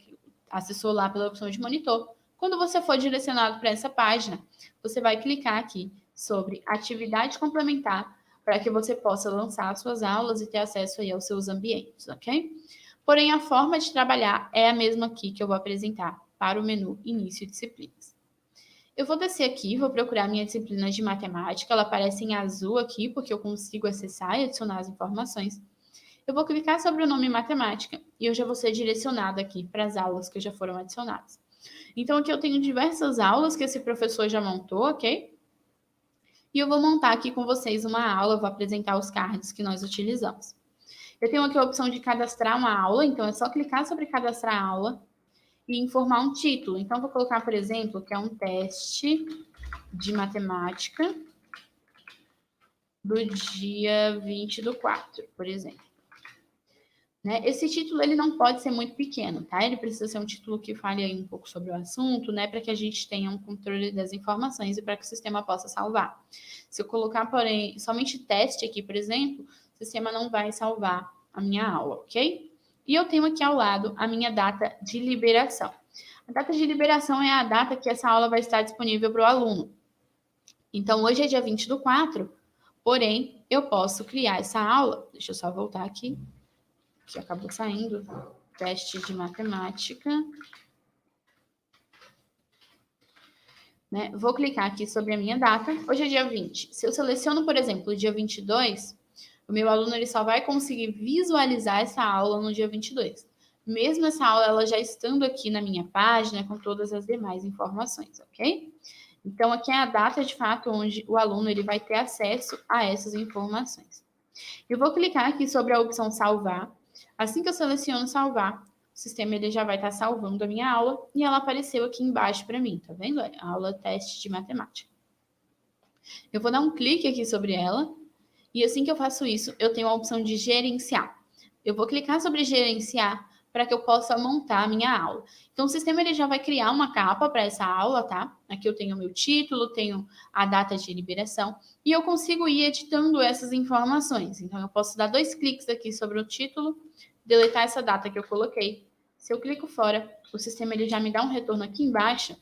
acessou lá pela opção de monitor, quando você for direcionado para essa página, você vai clicar aqui sobre atividade complementar para que você possa lançar suas aulas e ter acesso aí aos seus ambientes, ok? Porém, a forma de trabalhar é a mesma aqui que eu vou apresentar para o menu Início de Disciplinas. Eu vou descer aqui, vou procurar minha disciplina de matemática, ela aparece em azul aqui, porque eu consigo acessar e adicionar as informações. Eu vou clicar sobre o nome matemática e eu já vou ser direcionada aqui para as aulas que já foram adicionadas. Então, aqui eu tenho diversas aulas que esse professor já montou, ok? E eu vou montar aqui com vocês uma aula, vou apresentar os cards que nós utilizamos. Eu tenho aqui a opção de cadastrar uma aula, então é só clicar sobre cadastrar aula e informar um título. Então, vou colocar, por exemplo, que é um teste de matemática do dia 20/4, por exemplo. Né? Esse título ele não pode ser muito pequeno, tá? Ele precisa ser um título que fale aí um pouco sobre o assunto, né? Para que a gente tenha um controle das informações e para que o sistema possa salvar. Se eu colocar, porém, somente teste aqui, por exemplo, o sistema não vai salvar a minha aula, ok? E eu tenho aqui ao lado a minha data de liberação. A data de liberação é a data que essa aula vai estar disponível para o aluno. Então, hoje é dia 20/4, porém, eu posso criar essa aula. Deixa eu só voltar aqui, que acabou saindo. Teste de matemática. Né? Vou clicar aqui sobre a minha data. Hoje é dia 20. Se eu seleciono, por exemplo, o dia 22, o meu aluno ele só vai conseguir visualizar essa aula no dia 22. Mesmo essa aula ela já estando aqui na minha página com todas as demais informações, ok? Então, aqui é a data, de fato, onde o aluno ele vai ter acesso a essas informações. Eu vou clicar aqui sobre a opção salvar. Assim que eu seleciono salvar, o sistema ele já vai estar salvando a minha aula e ela apareceu aqui embaixo para mim, tá vendo? A aula teste de matemática. Eu vou dar um clique aqui sobre ela e assim que eu faço isso, eu tenho a opção de gerenciar. Eu vou clicar sobre gerenciar para que eu possa montar a minha aula. Então, o sistema ele já vai criar uma capa para essa aula, tá? Aqui eu tenho o meu título, tenho a data de liberação e eu consigo ir editando essas informações. Então, eu posso dar 2 cliques aqui sobre o título, deletar essa data que eu coloquei. Se eu clico fora, o sistema ele já me dá um retorno aqui embaixo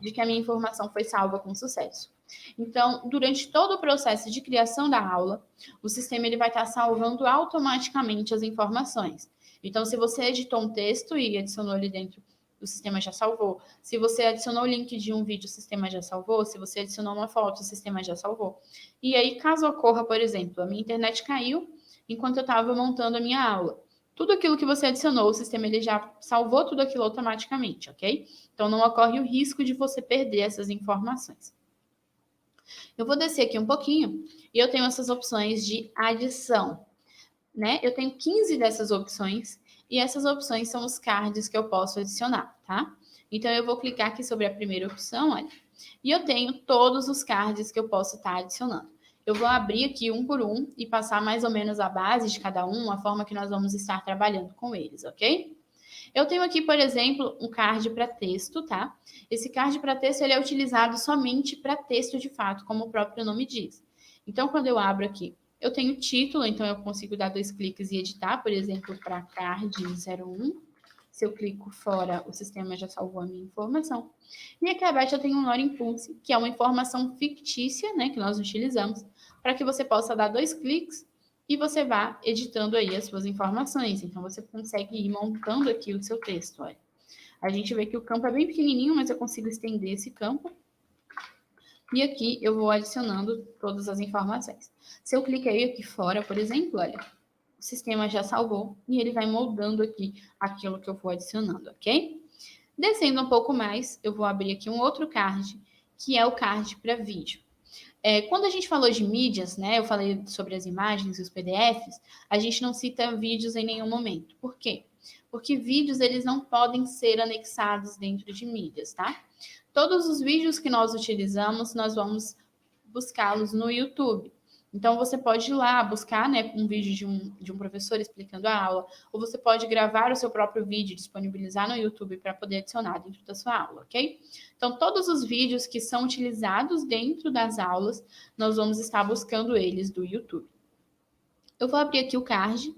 de que a minha informação foi salva com sucesso. Então, durante todo o processo de criação da aula, o sistema ele vai estar salvando automaticamente as informações. Então, se você editou um texto e adicionou ali dentro o sistema já salvou. Se você adicionou o link de um vídeo, o sistema já salvou. Se você adicionou uma foto, o sistema já salvou. E aí, caso ocorra, por exemplo, a minha internet caiu enquanto eu estava montando a minha aula. Tudo aquilo que você adicionou, o sistema ele já salvou tudo aquilo automaticamente, ok? Então, não ocorre o risco de você perder essas informações. Eu vou descer aqui um pouquinho e eu tenho essas opções de adição, né? Eu tenho 15 dessas opções e essas opções são os cards que eu posso adicionar, tá? Então, eu vou clicar aqui sobre a primeira opção, olha, e eu tenho todos os cards que eu posso estar adicionando. Eu vou abrir aqui um por um e passar mais ou menos a base de cada um, a forma que nós vamos estar trabalhando com eles, ok? Eu tenho aqui, por exemplo, um card para texto, tá? Esse card para texto ele é utilizado somente para texto de fato, como o próprio nome diz. Então, quando eu abro aqui, eu tenho título, então eu consigo dar 2 cliques e editar, por exemplo, para card 01. Se eu clico fora, o sistema já salvou a minha informação. E aqui abaixo eu tenho um Lore Impulse, que é uma informação fictícia, né, que nós utilizamos, para que você possa dar 2 cliques e você vá editando aí as suas informações. Então, você consegue ir montando aqui o seu texto, olha. A gente vê que o campo é bem pequenininho, mas eu consigo estender esse campo. E aqui eu vou adicionando todas as informações. Se eu cliquei aqui fora, por exemplo, olha, o sistema já salvou e ele vai moldando aqui aquilo que eu vou adicionando, ok? Descendo um pouco mais, eu vou abrir aqui um outro card, que é o card para vídeo. Quando a gente falou de mídias, né, eu falei sobre as imagens e os PDFs, a gente não cita vídeos em nenhum momento. Por quê? Porque vídeos, eles não podem ser anexados dentro de mídias, tá? Todos os vídeos que nós utilizamos, nós vamos buscá-los no YouTube. Então, você pode ir lá buscar, né, um vídeo de um professor explicando a aula, ou você pode gravar o seu próprio vídeo e disponibilizar no YouTube para poder adicionar dentro da sua aula, ok? Então, todos os vídeos que são utilizados dentro das aulas, nós vamos estar buscando eles do YouTube. Eu vou abrir aqui o card.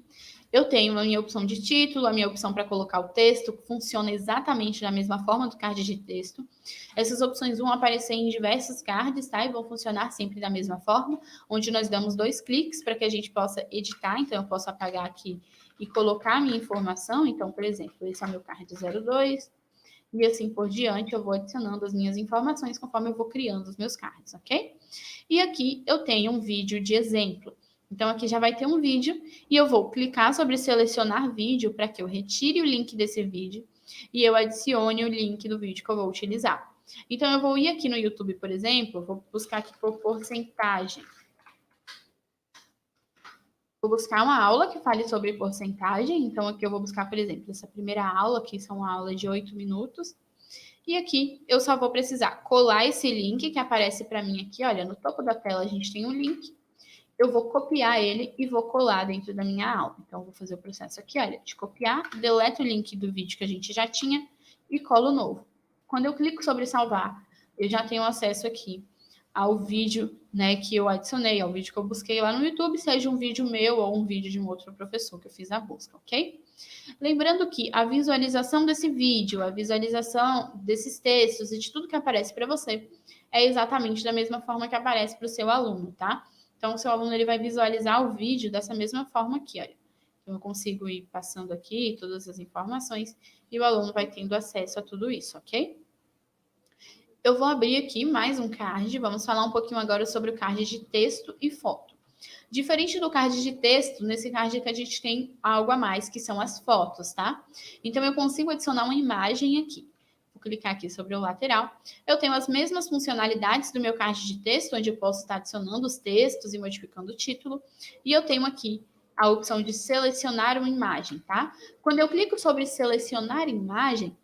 Eu tenho a minha opção de título, a minha opção para colocar o texto, que funciona exatamente da mesma forma do card de texto. Essas opções vão aparecer em diversos cards, tá? E vão funcionar sempre da mesma forma, onde nós damos 2 cliques para que a gente possa editar. Então, eu posso apagar aqui e colocar a minha informação. Então, por exemplo, esse é o meu card 02. E assim por diante, eu vou adicionando as minhas informações conforme eu vou criando os meus cards, ok? E aqui eu tenho um vídeo de exemplo. Então, aqui já vai ter um vídeo e eu vou clicar sobre selecionar vídeo para que eu retire o link desse vídeo e eu adicione o link do vídeo que eu vou utilizar. Então, eu vou ir aqui no YouTube, por exemplo, vou buscar aqui por porcentagem. Vou buscar uma aula que fale sobre porcentagem. Então, aqui eu vou buscar, por exemplo, essa primeira aula, que são uma aula de 8 minutos. E aqui eu só vou precisar colar esse link que aparece para mim aqui. Olha, no topo da tela a gente tem um link. Eu vou copiar ele e vou colar dentro da minha aula. Então, eu vou fazer o processo aqui, olha, de copiar, deleto o link do vídeo que a gente já tinha e colo o novo. Quando eu clico sobre salvar, eu já tenho acesso aqui ao vídeo, né, que eu adicionei, ao vídeo que eu busquei lá no YouTube, seja um vídeo meu ou um vídeo de um outro professor que eu fiz a busca, ok? Lembrando que a visualização desse vídeo, a visualização desses textos e de tudo que aparece para você é exatamente da mesma forma que aparece para o seu aluno, tá? Então, o seu aluno ele vai visualizar o vídeo dessa mesma forma aqui, olha. Então, eu consigo ir passando aqui todas as informações e o aluno vai tendo acesso a tudo isso, ok? Eu vou abrir aqui mais um card, vamos falar um pouquinho agora sobre o card de texto e foto. Diferente do card de texto, nesse card aqui a gente tem algo a mais, que são as fotos, tá? Então, eu consigo adicionar uma imagem aqui. Vou clicar aqui sobre o lateral. Eu tenho as mesmas funcionalidades do meu card de texto, onde eu posso estar adicionando os textos e modificando o título. E eu tenho aqui a opção de selecionar uma imagem, tá? Quando eu clico sobre selecionar imagem,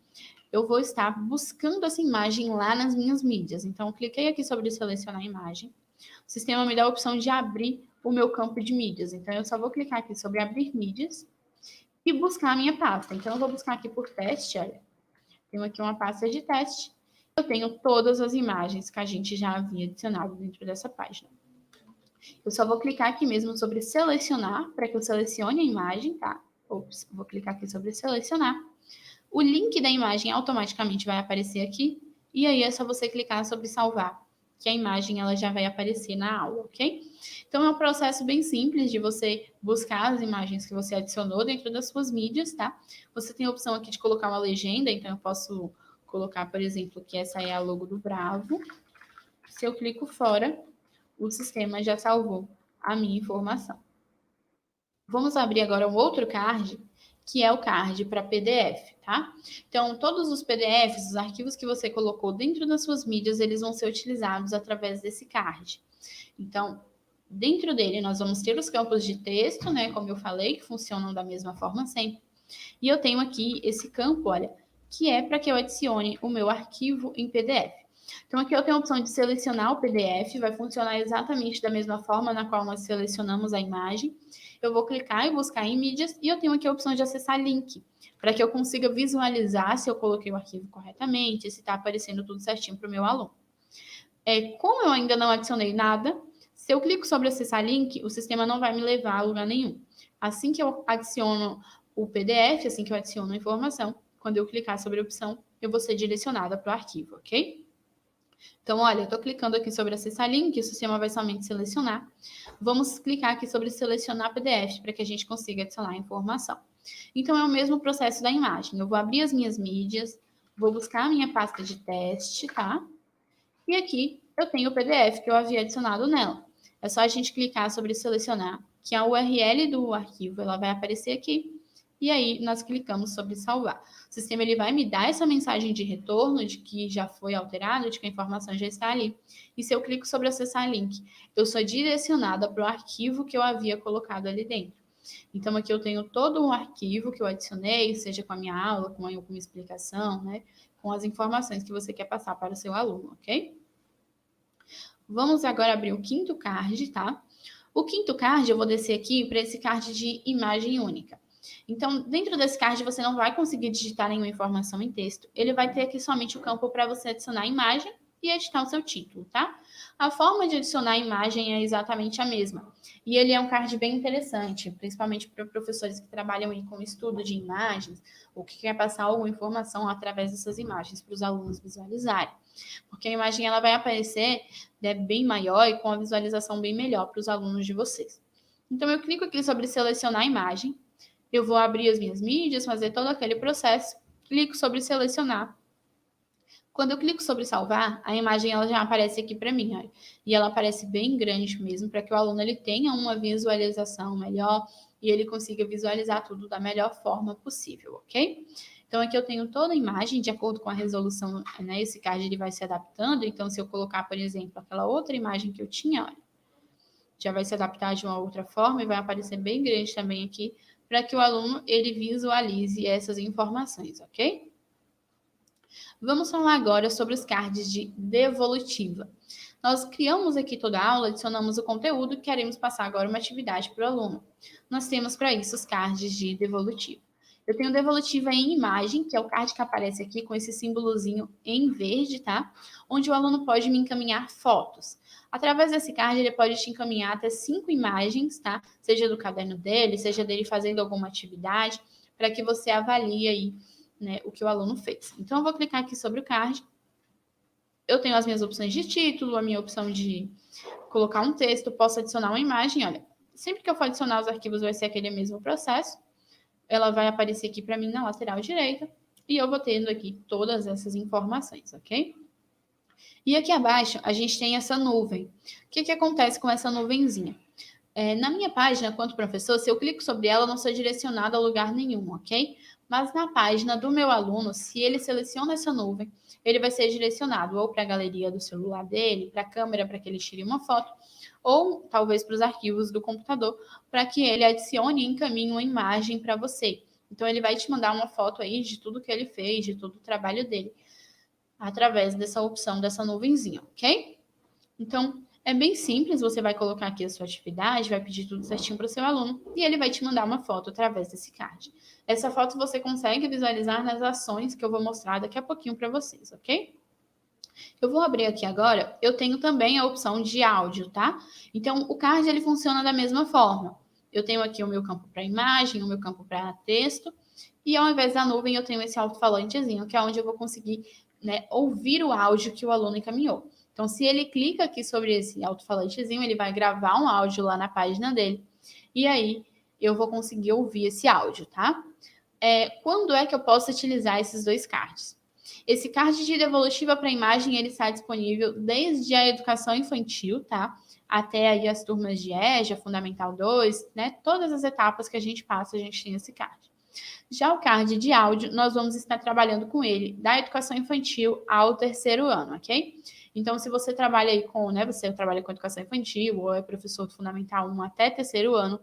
eu vou estar buscando essa imagem lá nas minhas mídias. Então, eu cliquei aqui sobre selecionar imagem. O sistema me dá a opção de abrir o meu campo de mídias. Então, eu só vou clicar aqui sobre abrir mídias e buscar a minha pasta. Então, eu vou buscar aqui por teste, olha. Tenho aqui uma pasta de teste. Eu tenho todas as imagens que a gente já havia adicionado dentro dessa página. Eu só vou clicar aqui mesmo sobre selecionar, para que eu selecione a imagem, tá? Ops, vou clicar aqui sobre selecionar. O link da imagem automaticamente vai aparecer aqui. E aí é só você clicar sobre salvar. que a imagem ela já vai aparecer na aula, ok? Então, é um processo bem simples de você buscar as imagens que você adicionou dentro das suas mídias, tá? Você tem a opção aqui de colocar uma legenda, então eu posso colocar, por exemplo, que essa é a logo do Bravo. Se eu clico fora, o sistema já salvou a minha informação. Vamos abrir agora um outro card, que é o card para PDF, tá? Então, todos os PDFs, os arquivos que você colocou dentro das suas mídias, eles vão ser utilizados através desse card. Então, dentro dele, nós vamos ter os campos de texto, né? Como eu falei, que funcionam da mesma forma sempre. E eu tenho aqui esse campo, olha, que é para que eu adicione o meu arquivo em PDF. Então, aqui eu tenho a opção de selecionar o PDF, vai funcionar exatamente da mesma forma na qual nós selecionamos a imagem. Eu vou clicar e buscar em mídias, e eu tenho aqui a opção de acessar link, para que eu consiga visualizar se eu coloquei o arquivo corretamente, se está aparecendo tudo certinho para o meu aluno. Como eu ainda não adicionei nada, se eu clico sobre acessar link, o sistema não vai me levar a lugar nenhum. Assim que eu adiciono o PDF, assim que eu adiciono a informação, quando eu clicar sobre a opção, eu vou ser direcionada para o arquivo, ok? Então, olha, eu estou clicando aqui sobre acessar link, o sistema vai somente selecionar. Vamos clicar aqui sobre selecionar PDF, para que a gente consiga adicionar a informação. Então, é o mesmo processo da imagem. Eu vou abrir as minhas mídias, vou buscar a minha pasta de teste, tá? E aqui eu tenho o PDF que eu havia adicionado nela. É só a gente clicar sobre selecionar, que a URL do arquivo ela vai aparecer aqui. E aí nós clicamos sobre salvar. O sistema ele vai me dar essa mensagem de retorno de que já foi alterado, de que a informação já está ali. E se eu clico sobre acessar link, eu sou direcionada para o arquivo que eu havia colocado ali dentro. Então aqui eu tenho todo um arquivo que eu adicionei, seja com a minha aula, com alguma explicação, né? Com as informações que você quer passar para o seu aluno, ok? Vamos agora abrir o quinto card, tá? O quinto card, eu vou descer aqui para esse card de imagem única. Então, dentro desse card, você não vai conseguir digitar nenhuma informação em texto. Ele vai ter aqui somente o campo para você adicionar a imagem e editar o seu título, tá? A forma de adicionar a imagem é exatamente a mesma. E ele é um card bem interessante, principalmente para professores que trabalham aí com estudo de imagens ou que quer passar alguma informação através dessas imagens para os alunos visualizarem. Porque a imagem ela vai aparecer, né, bem maior e com a visualização bem melhor para os alunos de vocês. Então, eu clico aqui sobre selecionar a imagem. Eu vou abrir as minhas mídias, fazer todo aquele processo, clico sobre selecionar. Quando eu clico sobre salvar, a imagem ela já aparece aqui para mim, olha, e ela aparece bem grande mesmo, para que o aluno ele tenha uma visualização melhor e ele consiga visualizar tudo da melhor forma possível, ok? Então, aqui eu tenho toda a imagem de acordo com a resolução, né? Esse card ele vai se adaptando, então se eu colocar, por exemplo, aquela outra imagem que eu tinha, olha, já vai se adaptar de uma outra forma e vai aparecer bem grande também aqui, para que o aluno ele visualize essas informações, ok? Vamos falar agora sobre os cards de devolutiva. Nós criamos aqui toda a aula, adicionamos o conteúdo e queremos passar agora uma atividade para o aluno. Nós temos para isso os cards de devolutiva. Eu tenho devolutiva em imagem, que é o card que aparece aqui com esse símbolozinho em verde, tá? Onde o aluno pode me encaminhar fotos. Através desse card, ele pode te encaminhar até 5 imagens, tá? Seja do caderno dele, seja dele fazendo alguma atividade, para que você avalie aí, né, o que o aluno fez. Então, eu vou clicar aqui sobre o card. Eu tenho as minhas opções de título, a minha opção de colocar um texto, posso adicionar uma imagem. Olha, sempre que eu for adicionar os arquivos, vai ser aquele mesmo processo. Ela vai aparecer aqui para mim na lateral direita e eu vou tendo aqui todas essas informações, ok? E aqui abaixo, a gente tem essa nuvem. O que acontece com essa nuvenzinha? Na minha página, quanto professor, se eu clico sobre ela, eu não sou direcionado a lugar nenhum, ok? Mas na página do meu aluno, se ele seleciona essa nuvem, ele vai ser direcionado ou para a galeria do celular dele, para a câmera, para que ele tire uma foto, ou talvez para os arquivos do computador, para que ele adicione e encaminhe uma imagem para você. Então, ele vai te mandar uma foto aí de tudo que ele fez, de todo o trabalho dele, através dessa opção, dessa nuvenzinha, ok? Então, é bem simples, você vai colocar aqui a sua atividade, vai pedir tudo certinho para o seu aluno e ele vai te mandar uma foto através desse card. Essa foto você consegue visualizar nas ações que eu vou mostrar daqui a pouquinho para vocês, ok? Eu vou abrir aqui agora, eu tenho também a opção de áudio, tá? Então, o card ele funciona da mesma forma. Eu tenho aqui o meu campo para imagem, o meu campo para texto, e ao invés da nuvem eu tenho esse alto-falantezinho, que é onde eu vou conseguir, né, ouvir o áudio que o aluno encaminhou. Então, se ele clica aqui sobre esse alto-falantezinho, ele vai gravar um áudio lá na página dele. E aí, eu vou conseguir ouvir esse áudio, tá? Quando é que eu posso utilizar esses dois cards? Esse card de devolutiva para imagem, ele está disponível desde a educação infantil, tá? Até aí as turmas de EJA, Fundamental 2, né? Todas as etapas que a gente passa, a gente tem esse card. Já o card de áudio, nós vamos estar trabalhando com ele da educação infantil ao 3º ano, ok? Então, se você trabalha aí com, né, você trabalha com educação infantil ou é professor do Fundamental 1 até 3º ano,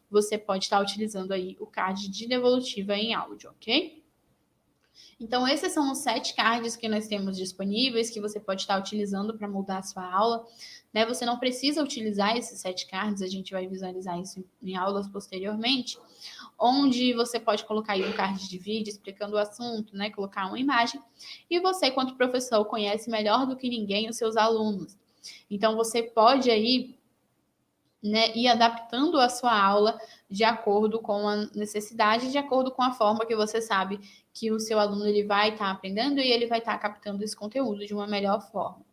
você pode estar utilizando aí o card de devolutiva em áudio, ok? Então, esses são os 7 cards que nós temos disponíveis, que você pode estar utilizando para moldar a sua aula. Né? Você não precisa utilizar esses 7 cards, a gente vai visualizar isso em aulas posteriormente, onde você pode colocar aí um card de vídeo explicando o assunto, né? Colocar uma imagem, e você, quanto professor, conhece melhor do que ninguém os seus alunos. Então, você pode aí, né, ir adaptando a sua aula de acordo com a necessidade, de acordo com a forma que você sabe que o seu aluno ele vai estar aprendendo e ele vai estar captando esse conteúdo de uma melhor forma.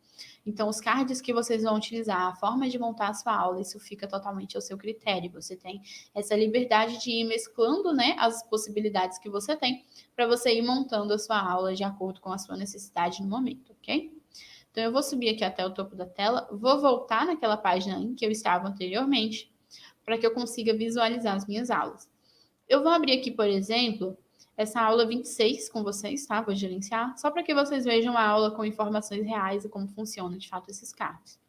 Então, os cards que vocês vão utilizar, a forma de montar a sua aula, isso fica totalmente ao seu critério. Você tem essa liberdade de ir mesclando, né, as possibilidades que você tem para você ir montando a sua aula de acordo com a sua necessidade no momento, ok? Então, eu vou subir aqui até o topo da tela, vou voltar naquela página em que eu estava anteriormente, para que eu consiga visualizar as minhas aulas. Eu vou abrir aqui, por exemplo, essa aula 26 com vocês, tá? Vou gerenciar, só para que vocês vejam a aula com informações reais e como funciona, de fato, esses cards.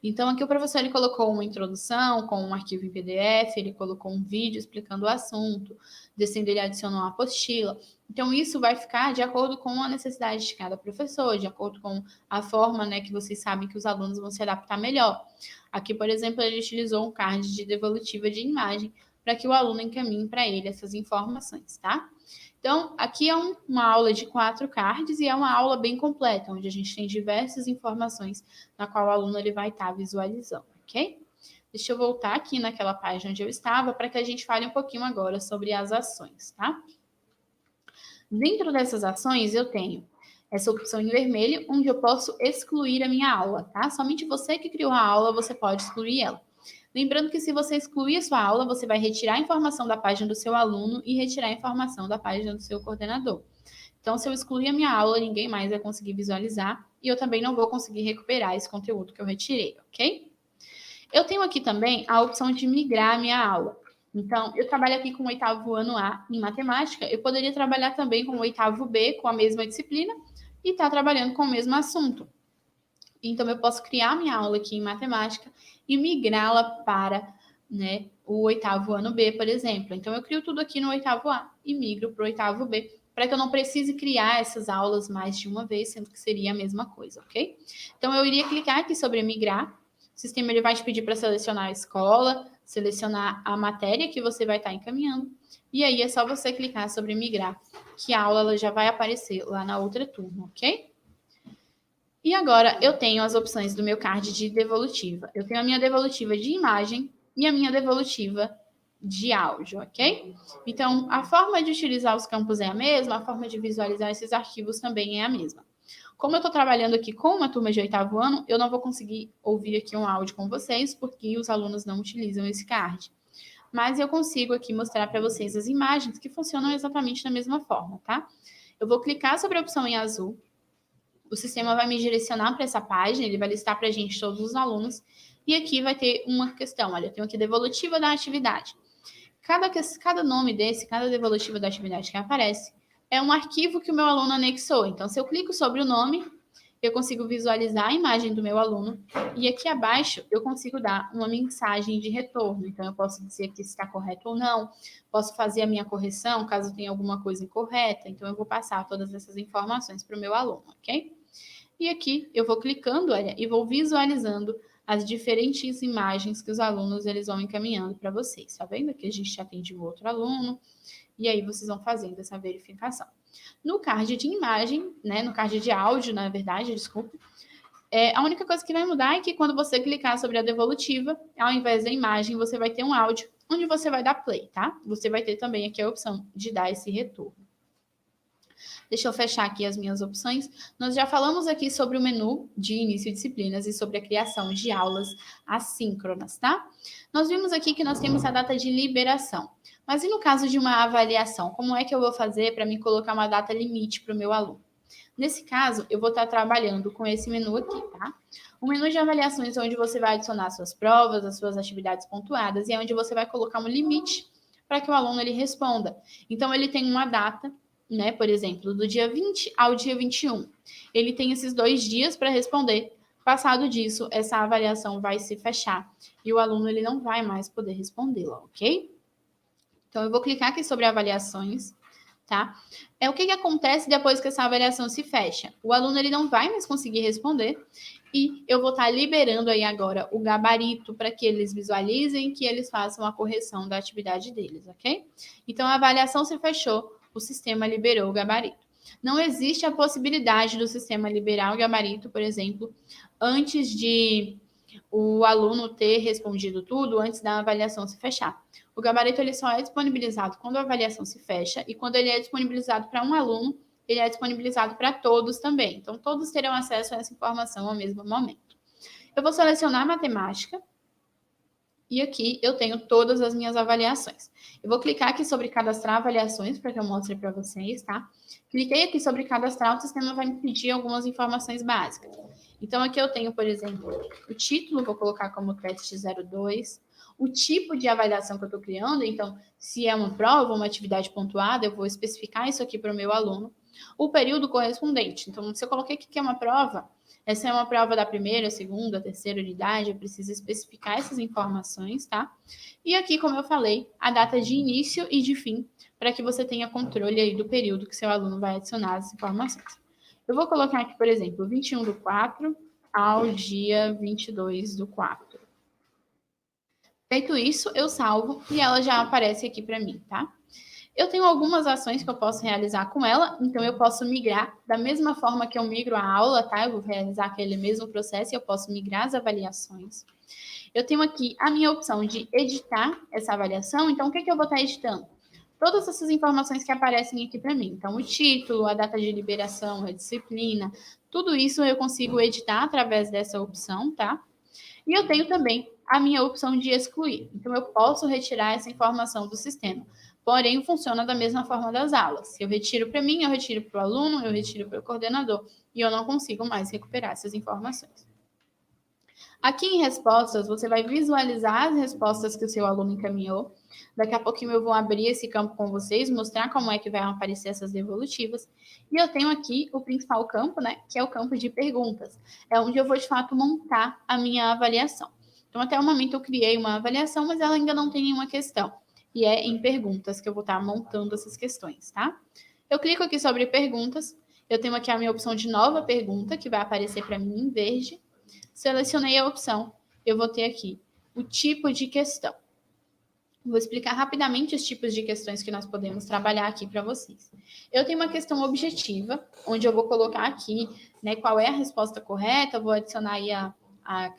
Então, aqui o professor ele colocou uma introdução com um arquivo em PDF, ele colocou um vídeo explicando o assunto, descendo ele adicionou uma apostila. Então, isso vai ficar de acordo com a necessidade de cada professor, de acordo com a forma, né, que vocês sabem que os alunos vão se adaptar melhor. Aqui, por exemplo, ele utilizou um card de devolutiva de imagem para que o aluno encaminhe para ele essas informações, tá? Então, aqui é uma aula de 4 cards e é uma aula bem completa, onde a gente tem diversas informações na qual o aluno ele vai estar visualizando, ok? Deixa eu voltar aqui naquela página onde eu estava para que a gente fale um pouquinho agora sobre as ações, tá? Dentro dessas ações, eu tenho essa opção em vermelho, onde eu posso excluir a minha aula, tá? Somente você que criou a aula, você pode excluir ela. Lembrando que se você excluir a sua aula, você vai retirar a informação da página do seu aluno e retirar a informação da página do seu coordenador. Então, se eu excluir a minha aula, ninguém mais vai conseguir visualizar e eu também não vou conseguir recuperar esse conteúdo que eu retirei, ok? Eu tenho aqui também a opção de migrar a minha aula. Então, eu trabalho aqui com o 8º ano A em matemática, eu poderia trabalhar também com o 8º B, com a mesma disciplina, e estar trabalhando com o mesmo assunto. Então, eu posso criar minha aula aqui em matemática e migrá-la para, né, o 8º ano B, por exemplo. Então, eu crio tudo aqui no 8º A e migro para o 8º B, para que eu não precise criar essas aulas mais de uma vez, sendo que seria a mesma coisa, ok? Então, eu iria clicar aqui sobre migrar. O sistema ele vai te pedir para selecionar a escola, selecionar a matéria que você vai estar encaminhando, e aí é só você clicar sobre migrar, que a aula ela já vai aparecer lá na outra turma, ok? E agora eu tenho as opções do meu card de devolutiva. Eu tenho a minha devolutiva de imagem e a minha devolutiva de áudio, ok? Então, a forma de utilizar os campos é a mesma, a forma de visualizar esses arquivos também é a mesma. Como eu estou trabalhando aqui com uma turma de 8º ano, eu não vou conseguir ouvir aqui um áudio com vocês, porque os alunos não utilizam esse card. Mas eu consigo aqui mostrar para vocês as imagens que funcionam exatamente da mesma forma, tá? Eu vou clicar sobre a opção em azul, o sistema vai me direcionar para essa página, ele vai listar para a gente todos os alunos, e aqui vai ter uma questão, olha, eu tenho aqui devolutiva da atividade. Cada nome desse, cada devolutiva da atividade que aparece, é um arquivo que o meu aluno anexou. Então, se eu clico sobre o nome, eu consigo visualizar a imagem do meu aluno, e aqui abaixo eu consigo dar uma mensagem de retorno. Então, eu posso dizer aqui se está correto ou não, posso fazer a minha correção, caso tenha alguma coisa incorreta. Então, eu vou passar todas essas informações para o meu aluno, ok? E aqui eu vou clicando, olha, e vou visualizando as diferentes imagens que os alunos eles vão encaminhando para vocês. Tá vendo? Aqui a gente atende o outro aluno, e aí vocês vão fazendo essa verificação. No card de imagem, né, no card de áudio, na verdade, desculpa, a única coisa que vai mudar é que quando você clicar sobre a devolutiva, ao invés da imagem, você vai ter um áudio onde você vai dar play, tá? Você vai ter também aqui a opção de dar esse retorno. Deixa eu fechar aqui as minhas opções. Nós já falamos aqui sobre o menu de início de disciplinas e sobre a criação de aulas assíncronas, tá? Nós vimos aqui que nós temos a data de liberação. Mas e no caso de uma avaliação? Como é que eu vou fazer para me colocar uma data limite para o meu aluno? Nesse caso, eu vou estar trabalhando com esse menu aqui, tá? O menu de avaliações é onde você vai adicionar suas provas, as suas atividades pontuadas e é onde você vai colocar um limite para que o aluno ele responda. Então, ele tem uma data, né? Por exemplo, do dia 20 ao dia 21. Ele tem esses 2 dias para responder. Passado disso, essa avaliação vai se fechar e o aluno ele não vai mais poder respondê-la, ok? Então, eu vou clicar aqui sobre avaliações, tá? O que acontece depois que essa avaliação se fecha? O aluno ele não vai mais conseguir responder e eu vou estar liberando aí agora o gabarito para que eles visualizem, que eles façam a correção da atividade deles, ok? Então, a avaliação se fechou, o sistema liberou o gabarito. Não existe a possibilidade do sistema liberar o gabarito, por exemplo, antes de o aluno ter respondido tudo, antes da avaliação se fechar. O gabarito ele só é disponibilizado quando a avaliação se fecha e quando ele é disponibilizado para um aluno, ele é disponibilizado para todos também. Então, todos terão acesso a essa informação ao mesmo momento. Eu vou selecionar matemática e aqui eu tenho todas as minhas avaliações. Eu vou clicar aqui sobre cadastrar avaliações para que eu mostre para vocês, tá? Cliquei aqui sobre cadastrar, o sistema vai me pedir algumas informações básicas. Então, aqui eu tenho, por exemplo, o título, vou colocar como teste 02, o tipo de avaliação que eu estou criando, então, se é uma prova, uma atividade pontuada, eu vou especificar isso aqui para o meu aluno. O período correspondente, então, se eu coloquei aqui que é uma prova, essa é uma prova da primeira, segunda, terceira unidade, eu preciso especificar essas informações, tá? E aqui, como eu falei, a data de início e de fim, para que você tenha controle aí do período que seu aluno vai adicionar as informações. Eu vou colocar aqui, por exemplo, 21/4 ao dia 22/4. Feito isso, eu salvo e ela já aparece aqui para mim, tá? Eu tenho algumas ações que eu posso realizar com ela, então eu posso migrar da mesma forma que eu migro a aula, tá? Eu vou realizar aquele mesmo processo e eu posso migrar as avaliações. Eu tenho aqui a minha opção de editar essa avaliação, então o que eu vou estar editando? Todas essas informações que aparecem aqui para mim. Então, o título, a data de liberação, a disciplina, tudo isso eu consigo editar através dessa opção, tá? E eu tenho também a minha opção de excluir. Então, eu posso retirar essa informação do sistema. Porém, funciona da mesma forma das aulas. Se eu retiro para mim, eu retiro para o aluno, eu retiro para o coordenador. E eu não consigo mais recuperar essas informações. Aqui em respostas, você vai visualizar as respostas que o seu aluno encaminhou. Daqui a pouquinho eu vou abrir esse campo com vocês, mostrar como é que vai aparecer essas devolutivas. E eu tenho aqui o principal campo, né, que é o campo de perguntas. É onde eu vou, de fato, montar a minha avaliação. Então, até o momento eu criei uma avaliação, mas ela ainda não tem nenhuma questão. E é em perguntas que eu vou estar montando essas questões, tá? Eu clico aqui sobre perguntas. Eu tenho aqui a minha opção de nova pergunta, que vai aparecer para mim em verde. Selecionei a opção, eu vou ter aqui o tipo de questão. Vou explicar rapidamente os tipos de questões que nós podemos trabalhar aqui para vocês. Eu tenho uma questão objetiva, onde eu vou colocar aqui, né, qual é a resposta correta, vou adicionar aí a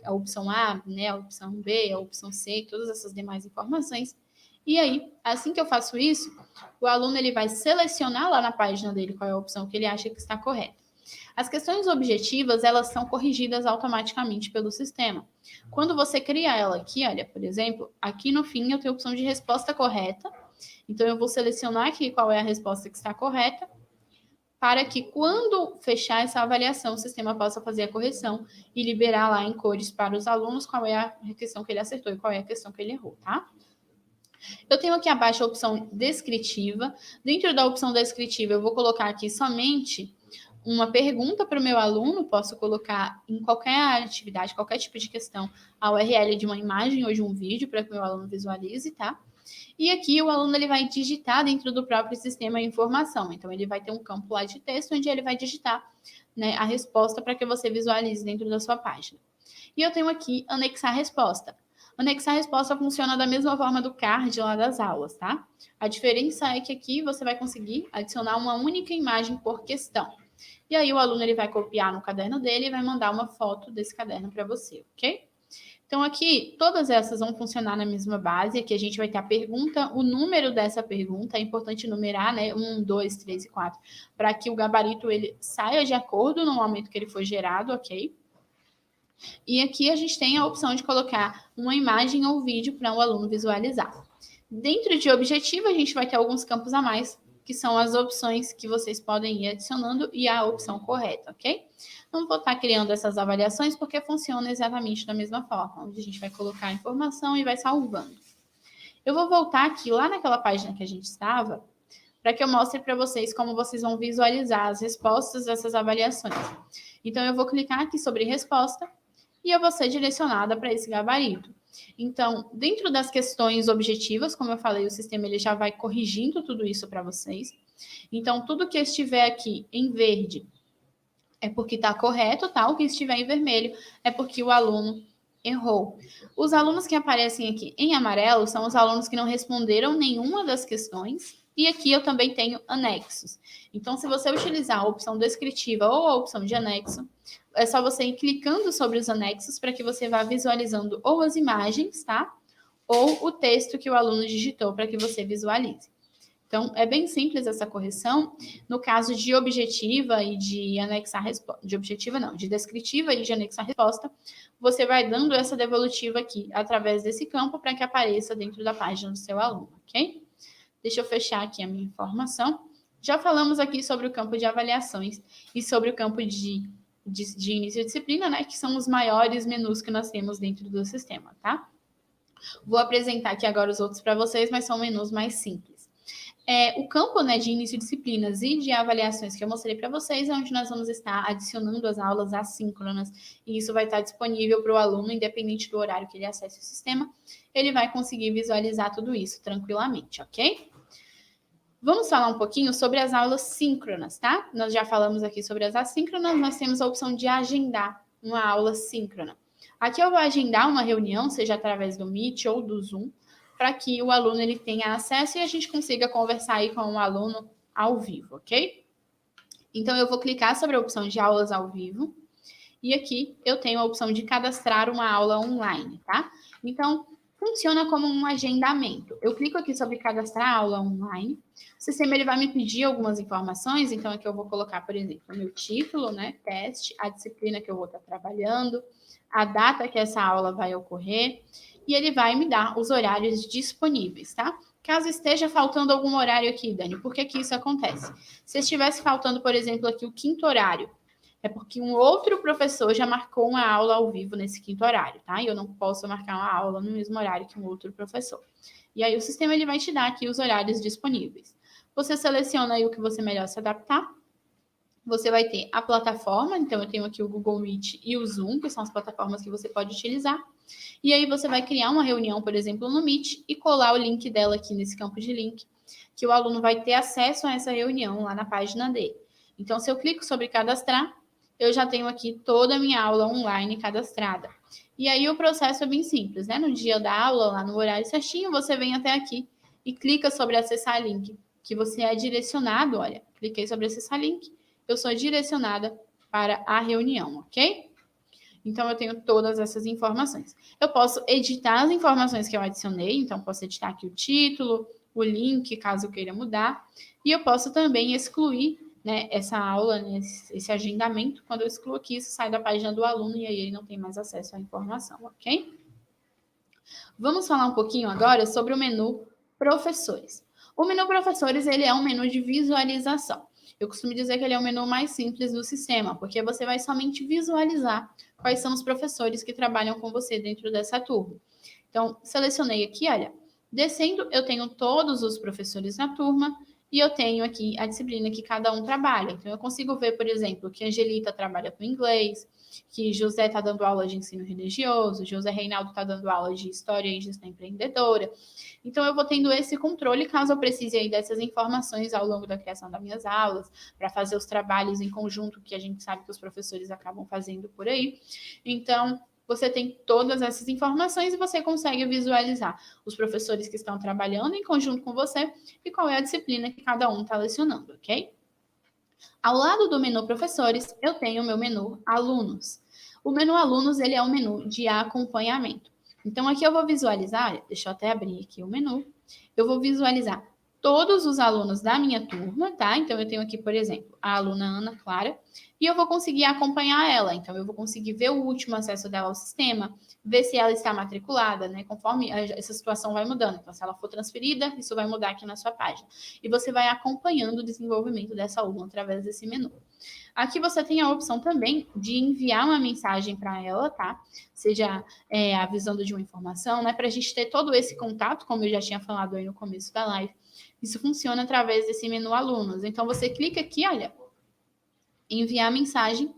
opção A, né, a opção B, a opção C, todas essas demais informações. E aí, assim que eu faço isso, o aluno ele vai selecionar lá na página dele qual é a opção que ele acha que está correta. As questões objetivas, elas são corrigidas automaticamente pelo sistema. Quando você cria ela aqui, olha, por exemplo, aqui no fim eu tenho a opção de resposta correta. Então, eu vou selecionar aqui qual é a resposta que está correta, para que quando fechar essa avaliação, o sistema possa fazer a correção e liberar lá em cores para os alunos qual é a questão que ele acertou e qual é a questão que ele errou, tá? Eu tenho aqui abaixo a opção descritiva. Dentro da opção descritiva, eu vou colocar aqui somente uma pergunta para o meu aluno, posso colocar em qualquer atividade, qualquer tipo de questão, a URL de uma imagem ou de um vídeo para que o meu aluno visualize, tá? E aqui o aluno ele vai digitar dentro do próprio sistema a informação. Então, ele vai ter um campo lá de texto onde ele vai digitar, né, a resposta para que você visualize dentro da sua página. E eu tenho aqui anexar resposta. Anexar resposta funciona da mesma forma do card lá das aulas, tá? A diferença é que aqui você vai conseguir adicionar uma única imagem por questão. E aí o aluno ele vai copiar no caderno dele e vai mandar uma foto desse caderno para você, ok? Então, aqui, todas essas vão funcionar na mesma base. Aqui a gente vai ter a pergunta, o número dessa pergunta. É importante numerar, né? 1, 2, 3 e 4, para que o gabarito ele saia de acordo no momento que ele for gerado, ok? E aqui a gente tem a opção de colocar uma imagem ou vídeo para o aluno visualizar. Dentro de objetivo, a gente vai ter alguns campos a mais, que são as opções que vocês podem ir adicionando e a opção correta, ok? Não vou estar criando essas avaliações porque funciona exatamente da mesma forma, onde a gente vai colocar a informação e vai salvando. Eu vou voltar aqui lá naquela página que a gente estava, para que eu mostre para vocês como vocês vão visualizar as respostas dessas avaliações. Então, eu vou clicar aqui sobre resposta e eu vou ser direcionada para esse gabarito. Então, dentro das questões objetivas, como eu falei, o sistema ele já vai corrigindo tudo isso para vocês. Então, tudo que estiver aqui em verde é porque está correto, tá? O que estiver em vermelho é porque o aluno errou. Os alunos que aparecem aqui em amarelo são os alunos que não responderam nenhuma das questões. E aqui eu também tenho anexos. Então, se você utilizar a opção descritiva ou a opção de anexo, é só você ir clicando sobre os anexos para que você vá visualizando ou as imagens, tá? Ou o texto que o aluno digitou para que você visualize. Então, é bem simples essa correção. No caso de objetiva e de anexar resposta, de objetiva não, de descritiva e de anexar resposta, você vai dando essa devolutiva aqui através desse campo para que apareça dentro da página do seu aluno, ok? Deixa eu fechar aqui a minha informação. Já falamos aqui sobre o campo de avaliações e sobre o campo de início de disciplina, né? Que são os maiores menus que nós temos dentro do sistema, tá? Vou apresentar aqui agora os outros para vocês, mas são menus mais simples. O campo, né, de início de disciplinas e de avaliações que eu mostrei para vocês é onde nós vamos estar adicionando as aulas assíncronas e isso vai estar disponível para o aluno, independente do horário que ele acesse o sistema, ele vai conseguir visualizar tudo isso tranquilamente, ok? Vamos falar um pouquinho sobre as aulas síncronas, tá? Nós já falamos aqui sobre as assíncronas, nós temos a opção de agendar uma aula síncrona. Aqui eu vou agendar uma reunião, seja através do Meet ou do Zoom, para que o aluno ele tenha acesso e a gente consiga conversar aí com o aluno ao vivo, ok? Então, eu vou clicar sobre a opção de aulas ao vivo e aqui eu tenho a opção de cadastrar uma aula online, tá? Então, funciona como um agendamento. Eu clico aqui sobre cadastrar aula online, o sistema ele vai me pedir algumas informações, então aqui eu vou colocar, por exemplo, o meu título, né, teste, a disciplina que eu vou estar trabalhando, a data que essa aula vai ocorrer, e ele vai me dar os horários disponíveis, tá? Caso esteja faltando algum horário aqui, Dani, por que isso acontece? Se estivesse faltando, por exemplo, aqui o quinto horário, é porque um outro professor já marcou uma aula ao vivo nesse quinto horário, tá? E eu não posso marcar uma aula no mesmo horário que um outro professor. E aí o sistema ele vai te dar aqui os horários disponíveis. Você seleciona aí o que você melhor se adaptar. Você vai ter a plataforma, então eu tenho aqui o Google Meet e o Zoom, que são as plataformas que você pode utilizar. E aí você vai criar uma reunião, por exemplo, no Meet e colar o link dela aqui nesse campo de link, que o aluno vai ter acesso a essa reunião lá na página dele. Então, se eu clico sobre cadastrar, eu já tenho aqui toda a minha aula online cadastrada. E aí o processo é bem simples, né? No dia da aula, lá no horário certinho, você vem até aqui e clica sobre acessar link, que você é direcionado, olha, cliquei sobre acessar link, eu sou direcionada para a reunião, ok? Então, eu tenho todas essas informações. Eu posso editar as informações que eu adicionei, então, posso editar aqui o título, o link, caso eu queira mudar, e eu posso também excluir, né, essa aula, né, esse agendamento. Quando eu excluo aqui, isso sai da página do aluno e aí ele não tem mais acesso à informação, ok? Vamos falar um pouquinho agora sobre o menu Professores. O menu Professores, ele é um menu de visualização. Eu costumo dizer que ele é o menu mais simples do sistema, porque você vai somente visualizar quais são os professores que trabalham com você dentro dessa turma. Então, selecionei aqui, olha, descendo, eu tenho todos os professores na turma e eu tenho aqui a disciplina que cada um trabalha. Então, eu consigo ver, por exemplo, que a Angelita trabalha com inglês, que José está dando aula de ensino religioso, José Reinaldo está dando aula de história e gestão empreendedora. Então, eu vou tendo esse controle caso eu precise aí dessas informações ao longo da criação das minhas aulas, para fazer os trabalhos em conjunto que a gente sabe que os professores acabam fazendo por aí. Então, você tem todas essas informações e você consegue visualizar os professores que estão trabalhando em conjunto com você e qual é a disciplina que cada um está lecionando, ok? Ao lado do menu Professores, eu tenho o meu menu Alunos. O menu alunos, ele é um menu de acompanhamento. Então, aqui eu vou visualizar, deixa eu até abrir aqui o menu, eu vou visualizar todos os alunos da minha turma, tá? Então, eu tenho aqui, por exemplo, a aluna Ana Clara, e eu vou conseguir acompanhar ela. Então, eu vou conseguir ver o último acesso dela ao sistema, ver se ela está matriculada, né? Conforme essa situação vai mudando. Então, se ela for transferida, isso vai mudar aqui na sua página. E você vai acompanhando o desenvolvimento dessa aluna através desse menu. Aqui você tem a opção também de enviar uma mensagem para ela, tá? Seja avisando de uma informação, né? Para a gente ter todo esse contato, como eu já tinha falado aí no começo da live. Isso funciona através desse menu alunos. Então, você clica aqui, olha, enviar mensagem.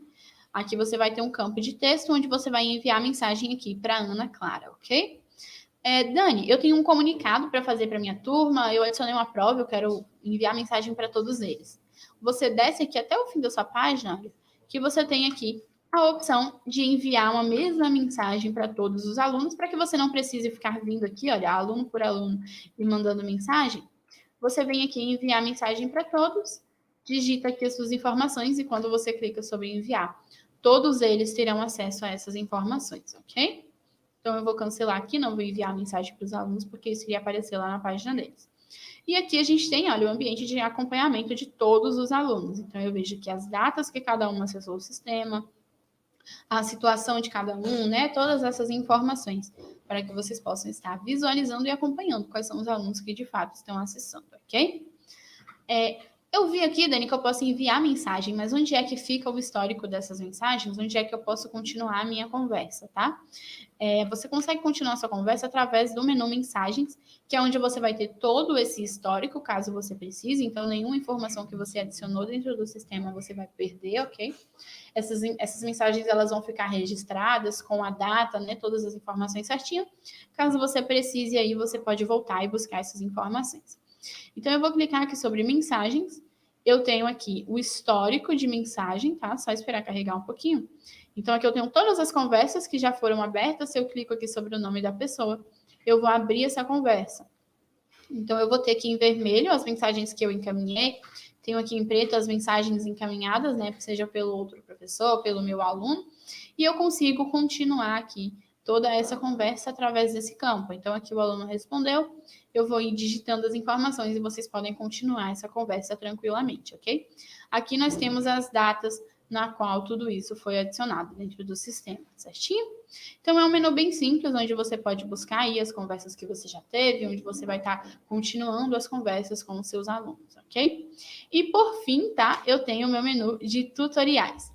Aqui você vai ter um campo de texto onde você vai enviar a mensagem aqui para Ana Clara, ok? Dani, eu tenho um comunicado para fazer para minha turma, eu adicionei uma prova, eu quero enviar mensagem para todos eles. Você desce aqui até o fim da sua página, que você tem aqui a opção de enviar uma mesma mensagem para todos os alunos, para que você não precise ficar vindo aqui, olha, aluno por aluno e mandando mensagem. Você vem aqui em enviar mensagem para todos, digita aqui as suas informações e quando você clica sobre enviar, todos eles terão acesso a essas informações, ok? Então, eu vou cancelar aqui, não vou enviar a mensagem para os alunos, porque isso iria aparecer lá na página deles. E aqui a gente tem, olha, o ambiente de acompanhamento de todos os alunos. Então, eu vejo aqui as datas que cada um acessou o sistema, a situação de cada um, né? Todas essas informações, para que vocês possam estar visualizando e acompanhando quais são os alunos que de fato estão acessando, ok? Eu vi aqui, Dani, que eu posso enviar mensagem, mas onde é que fica o histórico dessas mensagens? Onde é que eu posso continuar a minha conversa, tá? Você consegue continuar sua conversa através do menu mensagens, que é onde você vai ter todo esse histórico, caso você precise. Então, nenhuma informação que você adicionou dentro do sistema você vai perder, ok? Essas mensagens, elas vão ficar registradas com a data, né? Todas as informações certinho. Caso você precise, aí você pode voltar e buscar essas informações. Então, eu vou clicar aqui sobre mensagens. Eu tenho aqui o histórico de mensagem, tá? Só esperar carregar um pouquinho. Então, aqui eu tenho todas as conversas que já foram abertas. Se eu clico aqui sobre o nome da pessoa, eu vou abrir essa conversa. Então, eu vou ter aqui em vermelho as mensagens que eu encaminhei. Tenho aqui em preto as mensagens encaminhadas, né? Seja pelo outro professor, pelo meu aluno. E eu consigo continuar aqui toda essa conversa através desse campo. Então, aqui o aluno respondeu, eu vou ir digitando as informações e vocês podem continuar essa conversa tranquilamente, ok? Aqui nós temos as datas na qual tudo isso foi adicionado dentro do sistema, certinho? Então, é um menu bem simples, onde você pode buscar aí as conversas que você já teve, onde você vai estar continuando as conversas com os seus alunos, ok? E, por fim, tá? Eu tenho o meu menu de tutoriais.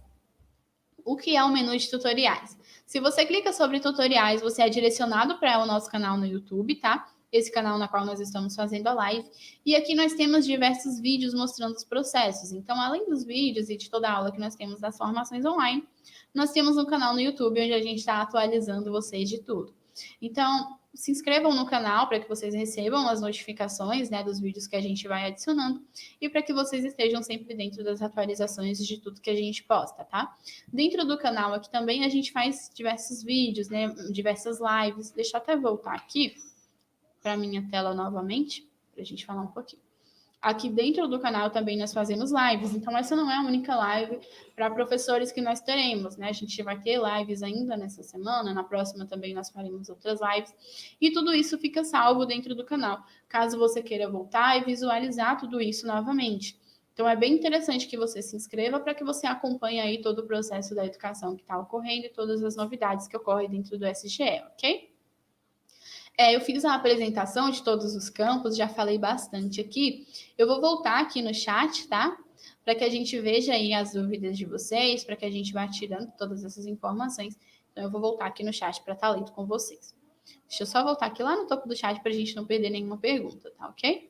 O que é o menu de tutoriais? Se você clica sobre tutoriais, você é direcionado para o nosso canal no YouTube, tá? Esse canal na qual nós estamos fazendo a live. E aqui nós temos diversos vídeos mostrando os processos. Então, além dos vídeos e de toda a aula que nós temos das formações online, nós temos um canal no YouTube onde a gente está atualizando vocês de tudo. Então, se inscrevam no canal para que vocês recebam as notificações, né, dos vídeos que a gente vai adicionando e para que vocês estejam sempre dentro das atualizações de tudo que a gente posta, tá? Dentro do canal aqui também a gente faz diversos vídeos, né, diversas lives. Deixa eu até voltar aqui para minha tela novamente, para a gente falar um pouquinho. Aqui dentro do canal também nós fazemos lives, então essa não é a única live para professores que nós teremos, né? A gente vai ter lives ainda nessa semana, na próxima também nós faremos outras lives, e tudo isso fica salvo dentro do canal, caso você queira voltar e visualizar tudo isso novamente. Então é bem interessante que você se inscreva para que você acompanhe aí todo o processo da educação que está ocorrendo e todas as novidades que ocorrem dentro do SGE, ok? Eu fiz a apresentação de todos os campos, já falei bastante aqui. Eu vou voltar aqui no chat, tá? Para que a gente veja aí as dúvidas de vocês, para que a gente vá tirando todas essas informações. Então, eu vou voltar aqui no chat para estar lendo com vocês. Deixa eu só voltar aqui lá no topo do chat para a gente não perder nenhuma pergunta, tá ok?